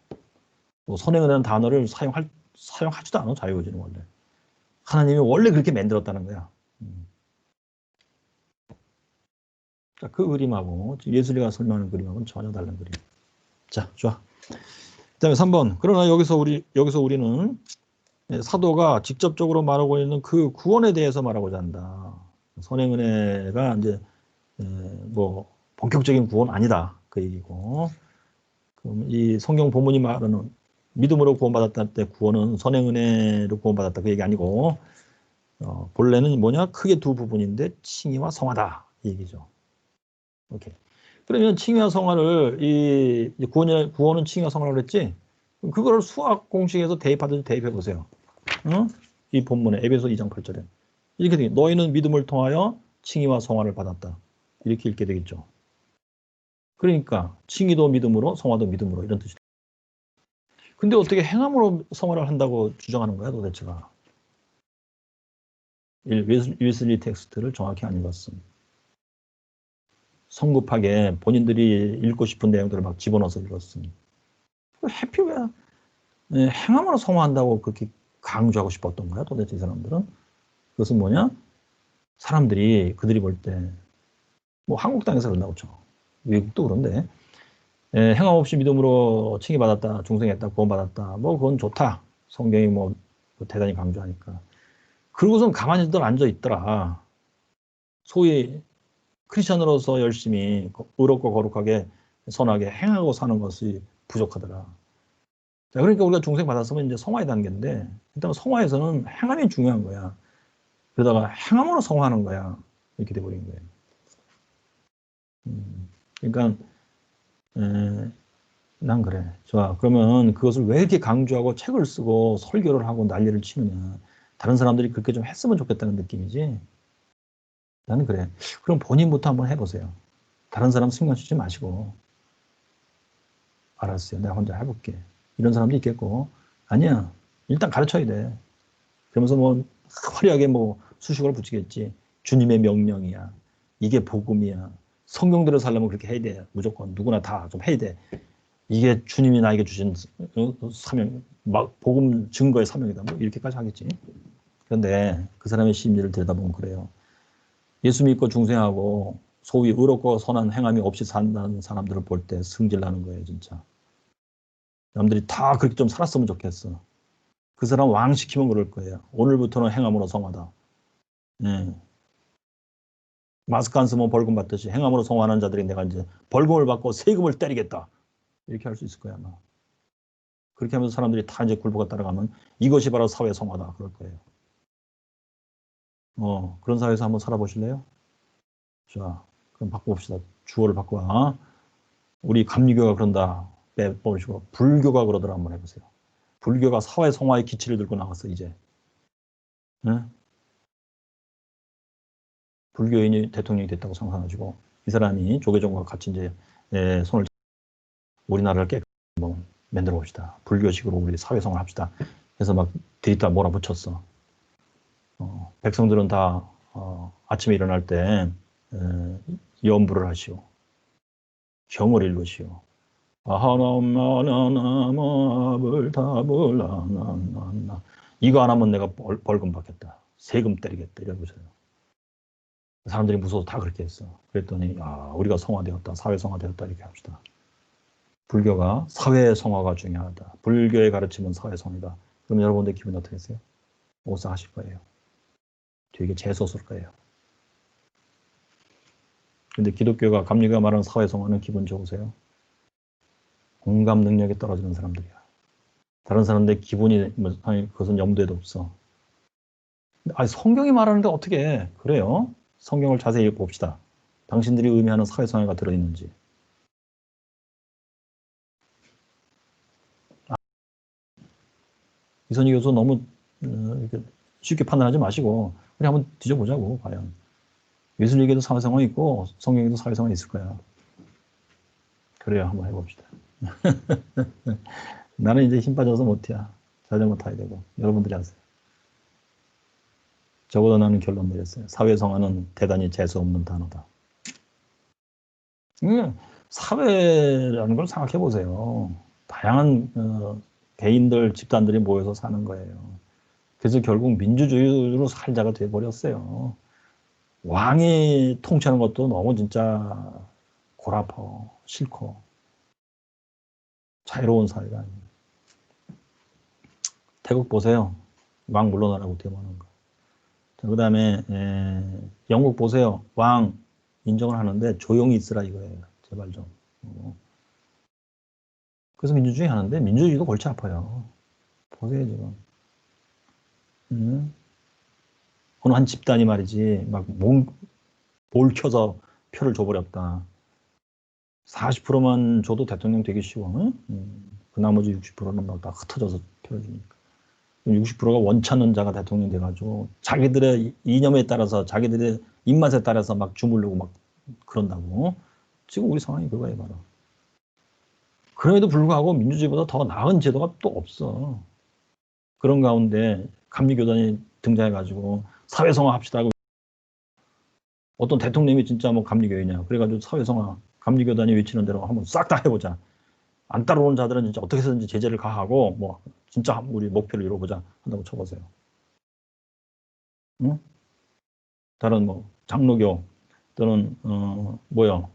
또 선행이라는 단어를 사용하지도 않아. 자유주의는 원래. 하나님이 원래 그렇게 만들었다는 거야. 자, 그 그림하고 예술이가 설명하는 그림하고는 전혀 다른 그림. 자, 좋아. 그다음에 3번. 그러나 여기서 우리는 사도가 직접적으로 말하고 있는 그 구원에 대해서 말하고자 한다. 선행은혜가 이제 뭐 본격적인 구원 아니다. 그 얘기고. 그럼 이 성경 본문이 말하는 믿음으로 구원받았다 때 구원은 선행은혜로 구원받았다 그 얘기 아니고 본래는 뭐냐? 크게 두 부분인데 칭의와 성화다 이 얘기죠. 오케이. 그러면 칭의와 성화를 이 구원은 칭의와 성화라고 그랬지? 그걸 수학 공식에서 대입하듯이 대입해 보세요. 이 본문에 에베소 2장 8절에 이렇게 되게 너희는 믿음을 통하여 칭의와 성화를 받았다. 이렇게 읽게 되겠죠. 그러니까 칭의도 믿음으로 성화도 믿음으로 이런 뜻이다. 근데 어떻게 행함으로 성화를 한다고 주장하는 거야 도대체가. 웨슬리 텍스트를 정확히 안 읽었음. 성급하게 본인들이 읽고 싶은 내용들을 막 집어넣어서 읽었음. 해피 왜 행함으로 성화한다고 그렇게 강조하고 싶었던 거야 도대체 이 사람들은. 그것은 뭐냐? 사람들이 그들이 볼 때 뭐 한국 땅에서 그런다고 쳐. 외국도 그런데 행함 없이 믿음으로 칭의받았다, 중생했다, 구원받았다. 뭐 그건 좋다. 성경이 뭐 대단히 강조하니까. 그러고선 가만히들 앉아 있더라. 소위 크리스천으로서 열심히 의롭고 거룩하게 선하게 행하고 사는 것이 부족하더라. 자, 그러니까 우리가 중생 받았으면 이제 성화의 단계인데 일단 성화에서는 행함이 중요한 거야. 그러다가 행함으로 성화하는 거야. 이렇게 돼버린 거예요. 그러니까 난 그래. 좋아. 그러면 그것을 왜 이렇게 강조하고 책을 쓰고 설교를 하고 난리를 치느냐. 다른 사람들이 그렇게 좀 했으면 좋겠다는 느낌이지. 나는 그래. 그럼 본인부터 한번 해보세요. 다른 사람 신경 쓰지 마시고. 알았어요. 내가 혼자 해볼게. 이런 사람도 있겠고. 아니야. 일단 가르쳐야 돼. 그러면서 뭐 화려하게 뭐 수식어를 붙이겠지. 주님의 명령이야. 이게 복음이야. 성경대로 살려면 그렇게 해야 돼. 무조건 누구나 다 좀 해야 돼. 이게 주님이 나에게 주신 사명, 복음 증거의 사명이다. 뭐 이렇게까지 하겠지. 그런데 그 사람의 심리를 들여다보면 그래요. 예수 믿고 중생하고 소위 의롭고 선한 행함이 없이 산다는 사람들을 볼 때 승질나는 거예요, 진짜. 남들이 다 그렇게 좀 살았으면 좋겠어. 그 사람 왕 시키면 그럴 거예요. 오늘부터는 행함으로 성하다. 예. 마스크 안 쓰면 벌금 받듯이 행함으로 성하는 자들이 내가 이제 벌금을 받고 세금을 때리겠다. 이렇게 할 수 있을 거야, 아마. 그렇게 하면서 사람들이 다 이제 굴복에 따라가면 이것이 바로 사회 성화다. 그럴 거예요. 그런 사회에서 한번 살아보실래요? 자, 그럼 바꿔봅시다. 주어를 바꿔. 우리 감리교가 그런다. 빼버리시고 불교가 그러더라 한번 해보세요. 불교가 사회 성화의 기치를 들고 나왔어 이제. 응? 불교인이 대통령이 됐다고 상상하시고 이 사람이 조계종과 같이 이제 손을 우리나라를 깨끗이 한번 만들어 봅시다. 불교식으로 우리 사회 성화를 합시다. 그래서 막 들이다 몰아붙였어. 백성들은 다 아침에 일어날 때 염불을 하시오. 경을 읽으시오. 이거 안 하면 내가 벌금 받겠다. 세금 때리겠다. 이러고서요. 사람들이 무서워서 다 그렇게 했어. 그랬더니 우리가 성화되었다. 사회 성화되었다. 이렇게 합시다. 불교가 사회 성화가 중요하다. 불교의 가르침은 사회 성화다. 그럼 여러분들 기분 어떻겠어요? 오싹하실 거예요. 되게 재수없을 거예요. 근데 기독교가 감리교가 말하는 사회성화는 기분 좋으세요? 공감 능력이 떨어지는 사람들이야. 다른 사람들 기분이 아니 그것은 염두에도 없어. 아니 성경이 말하는데 어떻게 해? 그래요? 성경을 자세히 봅시다. 당신들이 의미하는 사회성화가 들어있는지. 이선희 교수 너무 이렇게 쉽게 판단하지 마시고 우리 한번 뒤져보자고. 과연 예술에게도 사회성화 있고 성경에도 사회성화 있을 거야. 그래요. 한번 해봅시다. 나는 이제 힘 빠져서 못해야. 자전거 타야 되고 여러분들이 하세요. 적어도 나는 결론 내렸어요. 사회성화는 대단히 재수없는 단어다. 사회라는 걸 생각해 보세요. 다양한 개인들, 집단들이 모여서 사는 거예요. 그래서 결국 민주주의로 살자가 돼버렸어요. 왕이 통치하는 것도 너무 진짜 골아퍼, 싫고 자유로운 사회가 아니에요. 태국 보세요. 왕 물러나라고 데모하는 거. 그 다음에 영국 보세요. 왕 인정을 하는데 조용히 있으라 이거예요. 제발 좀. 그래서 민주주의 하는데 민주주의도 골치 아파요. 보세요 지금. 어느 한 집단이 말이지 막 뭘 켜서 표를 줘버렸다. 40%만 줘도 대통령 되기 쉬워. 그 나머지 60%는 막 다 흩어져서 표를 주니까. 60%가 원찮는 자가 대통령이 돼가지고 자기들의 이념에 따라서 자기들의 입맛에 따라서 막 주물르고 막 그런다고. 지금 우리 상황이 그거예요 바로. 그럼에도 불구하고 민주주의보다 더 나은 제도가 또 없어. 그런 가운데 감리교단이 등장해가지고 사회성화 합시다 하고 어떤 대통령이 진짜 뭐 감리교회냐 그래가지고 사회성화 감리교단이 외치는 대로 한번 싹 다 해보자. 안 따라오는 자들은 진짜 어떻게 해서든지 제재를 가하고 뭐 진짜 우리 목표를 이뤄보자 한다고 쳐보세요. 응? 다른 뭐 장로교 또는 뭐요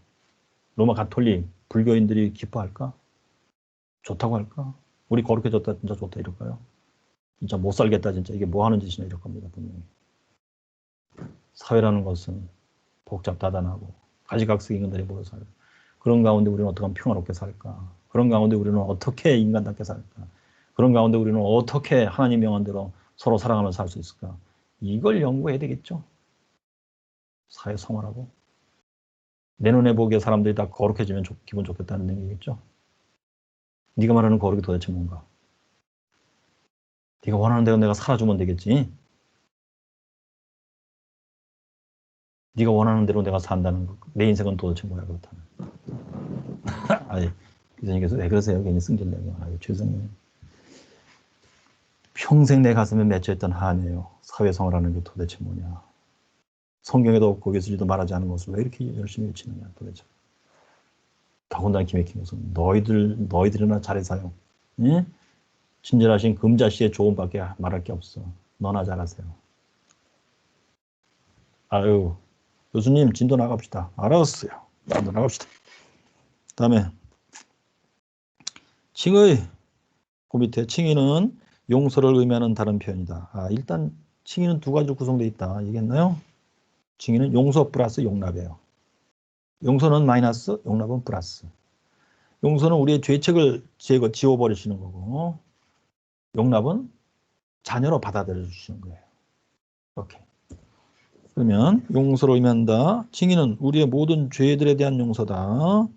로마 가톨릭 불교인들이 기뻐할까? 좋다고 할까? 우리 거룩해졌다 진짜 좋다 이럴까요? 진짜 못 살겠다 진짜 이게 뭐 하는 짓이냐 이럴 겁니다 분명히. 사회라는 것은 복잡다단하고 가지각색 인간들이 모여 살고 그런 가운데 우리는 어떻게 하면 평화롭게 살까? 그런 가운데 우리는 어떻게 인간답게 살까? 그런 가운데 우리는 어떻게 하나님 명한대로 서로 사랑하면서 살 수 있을까? 이걸 연구해야 되겠죠. 사회 성화라고. 내 눈에 보기에 사람들이 다 거룩해지면 기분 좋겠다는 얘기겠죠. 네가 말하는 거룩이 도대체 뭔가? 네가 원하는 대로 내가 살아주면 되겠지. 네가 원하는 대로 내가 산다는 거. 내 인생은 도대체 뭐야 그렇다면. 아니, 기자님께서 왜 그러세요? 괜히 승질내고. 아유, 죄송해요. 평생 내 가슴에 맺혀있던 한이에요. 사회성화라는 게 도대체 뭐냐. 성경에도 없고 예수님도 말하지 않은 것을 왜 이렇게 열심히 외치느냐 도대체. 더군다나 기맥힌 것은 너희들이나 잘해 사용. 예? 친절하신 금자씨의 조언밖에 말할 게 없어. 너나 잘하세요. 아유, 교수님 진도 나갑시다. 알았어요. 진도 나갑시다. 다음에 칭의. 그 밑에 칭의는 용서를 의미하는 다른 표현이다. 일단 칭의는 두 가지로 구성되어 있다. 얘기했나요? 칭의는 용서 플러스 용납이에요. 용서는 마이너스, 용납은 플러스. 용서는 우리의 죄책을 지워버리시는 거고 용납은 자녀로 받아들여 주시는 거예요. 이렇게. 그러면 용서를 의미한다. 칭의는 우리의 모든 죄들에 대한 용서다.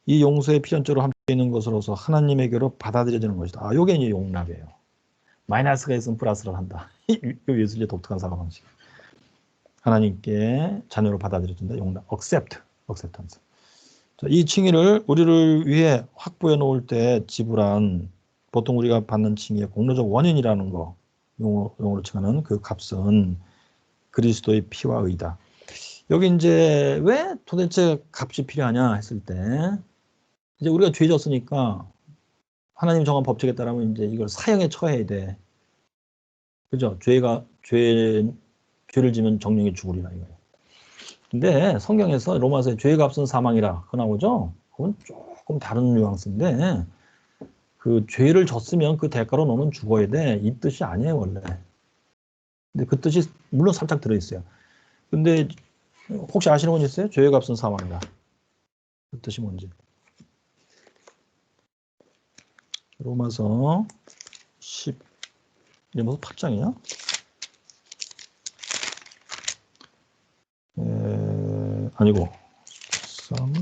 이 용서의 필연적으로 함께 있는 것으로서 하나님에게로 받아들여지는 것이다. 이게 이제 용납이에요. 마이너스가 있으면 플러스를 한다. 이 예술의 독특한 사고 방식. 하나님께 자녀로 받아들여진다. 용납, acceptance. 자, 이 칭의를 우리를 위해 확보해 놓을 때 지불한 보통 우리가 받는 칭의의 공로적 원인이라는 거 용어로 칭하는 그 값은 그리스도의 피와 의다. 여기 이제 왜 도대체 값이 필요하냐 했을 때 이제 우리가 죄 졌으니까 하나님 정한 법칙에 따르면 이제 이걸 사형에 처해야 돼. 그죠? 죄를 지면 정령이 죽으리라 이거예요. 근데 성경에서 로마서에 죄의 값은 사망이라 그거 나오죠? 그건 조금 다른 뉘앙스인데 그 죄를 졌으면 그 대가로 너는 죽어야 돼. 이 뜻이 아니에요 원래. 근데 그 뜻이 물론 살짝 들어있어요. 근데 혹시 아시는 분 있어요? 죄의 값은 사망이다. 그 뜻이 뭔지. 로마서 10, 이게 무슨 8장이냐? 아니고 3,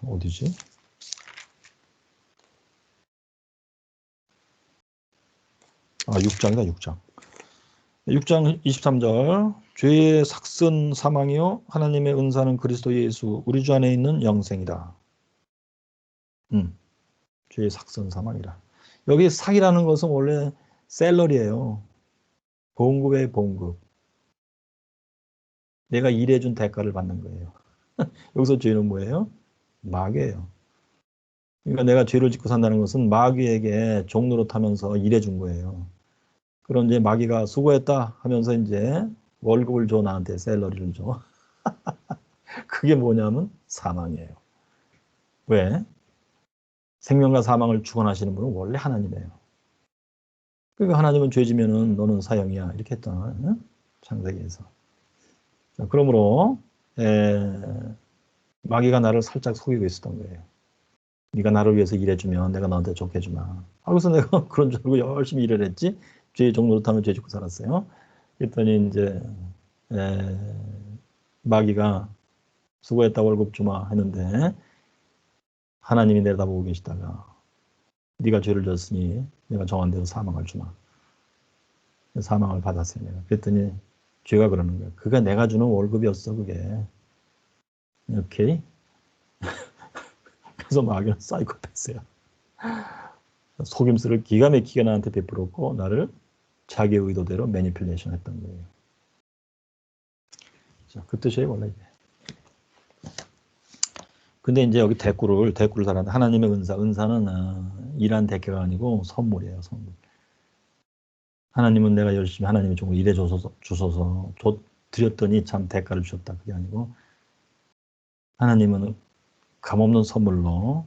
어디지? 아, 6장이다, 6장. 6장 23절. 죄의 삭슨 사망이요 하나님의 은사는 그리스도 예수 우리 주 안에 있는 영생이다. 죄의 삭슨 사망이라. 여기 삭이라는 것은 원래 셀러리예요. 봉급의 봉급. 내가 일해준 대가를 받는 거예요. 여기서 죄는 뭐예요? 마귀예요. 그러니까 내가 죄를 짓고 산다는 것은 마귀에게 종노릇하면서 일해준 거예요. 그럼 이제 마귀가 수고했다 하면서 이제 월급을 줘, 나한테 셀러리를 줘. 그게 뭐냐면 사망이에요. 왜? 생명과 사망을 주관하시는 분은 원래 하나님이에요. 그러니까 하나님은 죄 지면은 너는 사형이야 이렇게 했잖아요. 응? 창세기에서. 자, 그러므로 마귀가 나를 살짝 속이고 있었던 거예요. 네가 나를 위해서 일해주면 내가 너한테 좋게 해주마. 그래서 내가 그런 줄 알고 열심히 일을 했지. 죄의 종노릇하면 죄 짓고 살았어요. 그랬더니 이제 마귀가 수고했다 월급 주마 했는데 하나님이 내려다보고 계시다가 네가 죄를 졌으니 내가 정한 대로 사망을 주마. 사망을 받았어요. 내가. 그랬더니 죄가 그러는 거예요. 그게 내가 주는 월급이었어 그게. 오케이. 그래서 마귀는 사이코패스야. 속임수를 기가 막히게 나한테 베풀었고 나를 자기 의도대로 매니플레이션 했던 거예요. 자, 그 뜻이에요 원래 이게. 근데 이제 여기 대꾸를 달았는데 하나님의 은사는 일한 대가가 아니고 선물이에요. 선물. 하나님은 내가 열심히 하나님이 조금 일해 주소서 드렸더니 참 대가를 주셨다. 그게 아니고 하나님은 값없는 선물로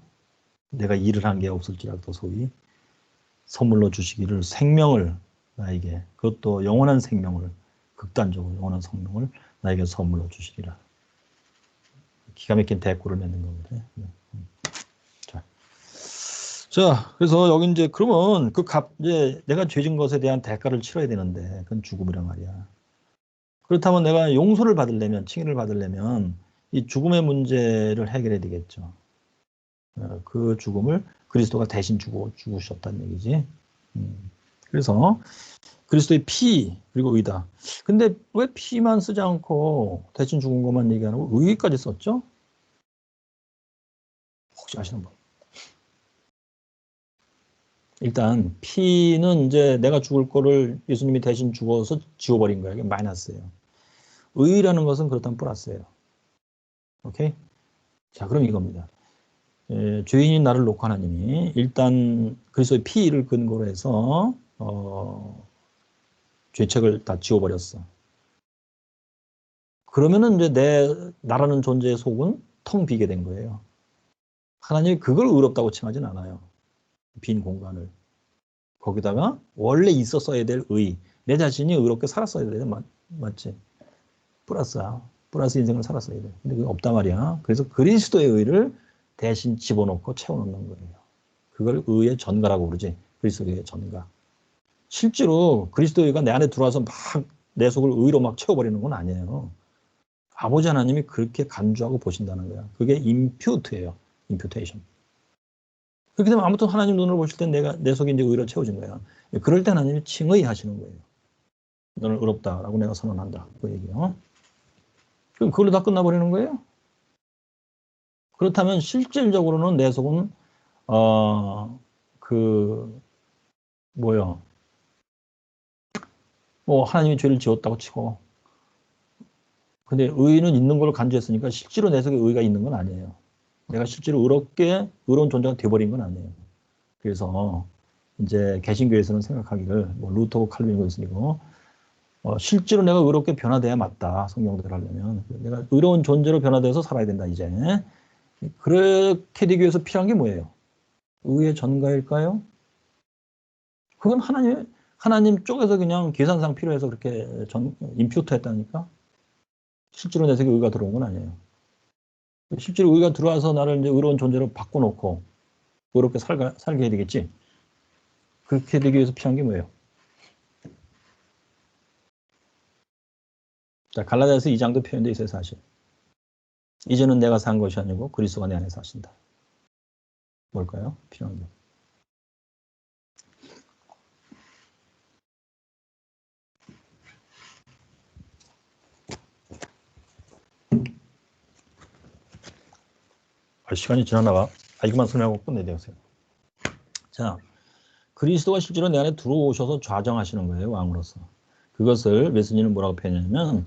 내가 일을 한 게 없을지라도 소위 선물로 주시기를 생명을 나에게 그것도 영원한 생명을 극단적으로 영원한 생명을 나에게 선물로 주시리라. 기가 막힌 대꾸를 맺는 겁니다. 자, 그래서 여기 이제 그러면 이제 내가 죄진 것에 대한 대가를 치러야 되는데 그건 죽음이란 말이야. 그렇다면 내가 용서를 받으려면 칭의를 받으려면 이 죽음의 문제를 해결해야 되겠죠. 그 죽음을 그리스도가 대신 죽으셨다는 얘기지. 그래서 그리스도의 피 그리고 의다. 근데 왜 피만 쓰지 않고 대신 죽은 것만 얘기하고 의까지 썼죠? 혹시 아시는 분? 일단 피는 이제 내가 죽을 거를 예수님이 대신 죽어서 지워버린 거예요. 이게 마이너스예요. 의라는 것은 그렇다면 플러스예요. 오케이? 자, 그럼 이겁니다. 죄인인 나를 놓고 하나님이 일단 그리스도의 피를 근거로 해서 죄책을 다 지워버렸어. 그러면은 이제 나라는 존재의 속은 텅 비게 된 거예요. 하나님이 그걸 의롭다고 칭하진 않아요. 빈 공간을. 거기다가 원래 있었어야 될 의. 내 자신이 의롭게 살았어야 돼. 맞지? 플러스야. 플러스 인생을 살았어야 돼. 근데 그게 없단 말이야. 그래서 그리스도의 의를 대신 집어넣고 채워넣는 거예요. 그걸 의의 전가라고 부르지. 그리스도의 전가. 실제로 그리스도의 의가 내 안에 들어와서 막 내 속을 의로 막 채워버리는 건 아니에요. 아버지 하나님이 그렇게 간주하고 보신다는 거야. 그게 임퓨트예요. 임퓨테이션. 그렇게 되면 아무튼 하나님 눈으로 보실 땐 내 속에 이제 의로 채워진 거야. 그럴 때 하나님이 칭의하시는 거예요. 너는 의롭다라고 내가 선언한다. 그 얘기요. 그럼 그걸로 다 끝나버리는 거예요? 그렇다면 실질적으로는 내 속은 하나님이 죄를 지었다고 치고 근데 의는 있는 걸 간주했으니까 실제로 내 속에 의가 있는 건 아니에요. 내가 실제로 의로운 존재가 돼버린 건 아니에요. 그래서 이제 개신교에서는 생각하기를 루터고 칼빈 교수이고 실제로 내가 의롭게 변화돼야 맞다. 성경대로 하려면 내가 의로운 존재로 변화돼서 살아야 된다. 이제 그렇게 되기 위해서 필요한 게 뭐예요? 의의 전가일까요? 그건 하나님 쪽에서 그냥 계산상 필요해서 그렇게 임퓨트 했다니까. 실제로 내 속에 의가 들어온 건 아니에요. 실제로 의가 들어와서 나를 이제 의로운 존재로 바꿔놓고 의롭게 살게 해야 되겠지. 그렇게 되기 위해서 필요한 게 뭐예요? 자, 갈라디아서 2장도 표현되어 있어요, 사실. 이제는 내가 산 것이 아니고 그리스도가 내 안에 사신다. 뭘까요? 필요한 게. 시간이 지났나 봐. 이것만 설명하고 끝내야 되겠어요. 자, 그리스도가 실제로 내 안에 들어오셔서 좌정하시는 거예요, 왕으로서. 그것을 웨슬리는 뭐라고 표현하냐면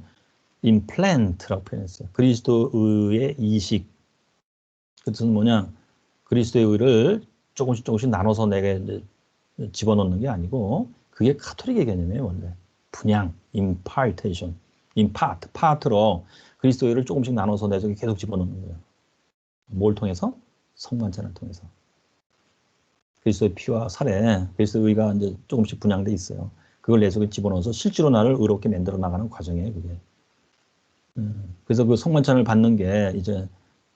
임플란트라고 표현했어요. 그리스도의 이식. 그 뜻은 뭐냐? 그리스도의 의를 조금씩 나눠서 내게 이제 집어넣는 게 아니고 그게 카톨릭의 개념이에요, 원래. 분양, impartation, impart, part로 그리스도의 의를 조금씩 나눠서 내 속에 계속 집어넣는 거예요. 뭘 통해서? 성만찬을 통해서. 그리스도의 피와 살에 그리스도의 의가 이제 조금씩 분양돼 있어요. 그걸 내 속에 집어넣어서 실제로 나를 의롭게 만들어 나가는 과정이에요, 그게. 그래서 그 성만찬을 받는 게 이제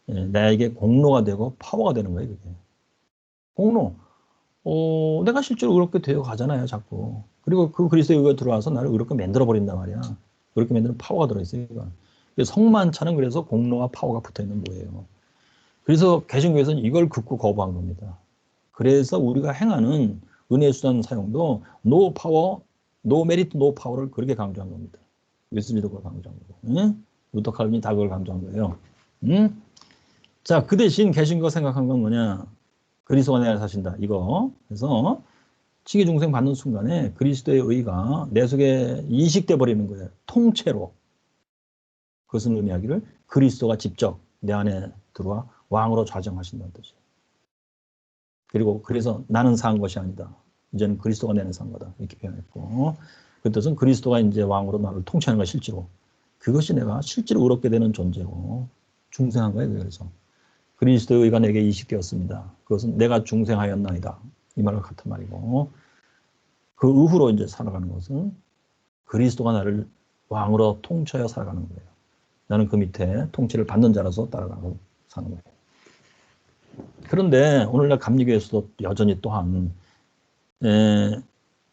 나에게 공로가 되고 파워가 되는 거예요, 그게. 공로. 내가 실제로 의롭게 되어 가잖아요, 자꾸. 그리고 그 그리스도의 의가 들어와서 나를 의롭게 만들어 버린단 말이야. 의롭게 만드는 파워가 들어있어요, 이거. 성만찬은 그래서 공로와 파워가 붙어 있는 거예요. 그래서 개신교에서는 이걸 극구 거부한 겁니다. 그래서 우리가 행하는 은혜 수단 사용도 no power, no merit, no power를 그렇게 강조한 겁니다. 웨슬리도 그걸 강조한 거고, 응? 루터 칼빈이 다 그걸 강조한 거예요. 응? 자, 그 대신 개신교가 생각한 건 뭐냐? 그리스도가 내 안에 사신다. 이거. 그래서 치기 중생 받는 순간에 그리스도의 의가 내 속에 이식돼 버리는 거예요. 통째로. 그것은 의미하기를 그리스도가 직접 내 안에 들어와 왕으로 좌정하신다는 뜻이에요. 그리고 그래서 나는 산 것이 아니다. 이제는 그리스도가 내 안에 산 거다. 이렇게 표현했고, 그 뜻은 그리스도가 이제 왕으로 나를 통치하는 거 실제로. 그것이 내가 실제로 의롭게 되는 존재로 중생한 거예요. 그래서 그리스도의 의가 내게 이식되었습니다. 그것은 내가 중생하였나이다. 이 말과 같은 말이고, 그 이후로 이제 살아가는 것은 그리스도가 나를 왕으로 통치하여 살아가는 거예요. 나는 그 밑에 통치를 받는 자라서 따라가고 사는 거예요. 그런데 오늘날 감리교에서도 여전히 또한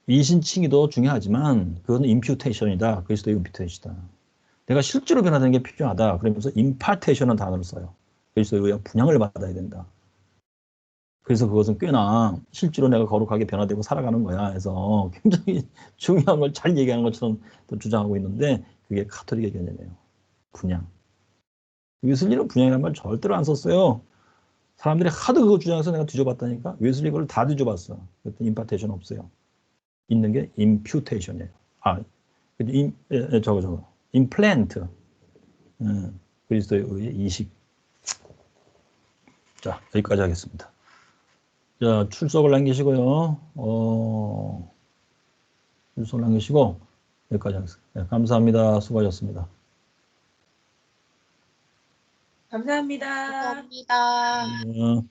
이신칭의도 중요하지만 그건 임퓨테이션이다. 그리스도의 임퓨테이션이다. 내가 실제로 변화되는 게 필요하다. 그러면서 임파테이션은 단어를 써요. 그리스도의 의와 분양을 받아야 된다. 그래서 그것은 꽤나 실제로 내가 거룩하게 변화되고 살아가는 거야. 그래서 굉장히 중요한 걸 잘 얘기하는 것처럼 또 주장하고 있는데 그게 카톨릭의 개념이에요. 분양. 웨슬리는 분양이라는 말 절대로 안 썼어요. 사람들이 하도 그거 주장해서 내가 뒤져봤다니까. 웨슬리 그걸 다 뒤져봤어. 그랬더니 임파테이션 없어요. 있는 게 임퓨테이션이에요. 임플란트. 그리스도의 의의 이식. 자, 여기까지 하겠습니다. 자, 출석을 남기시고요. 출석을 남기시고 여기까지 하겠습니다. 네, 감사합니다. 수고하셨습니다. 감사합니다. 감사합니다.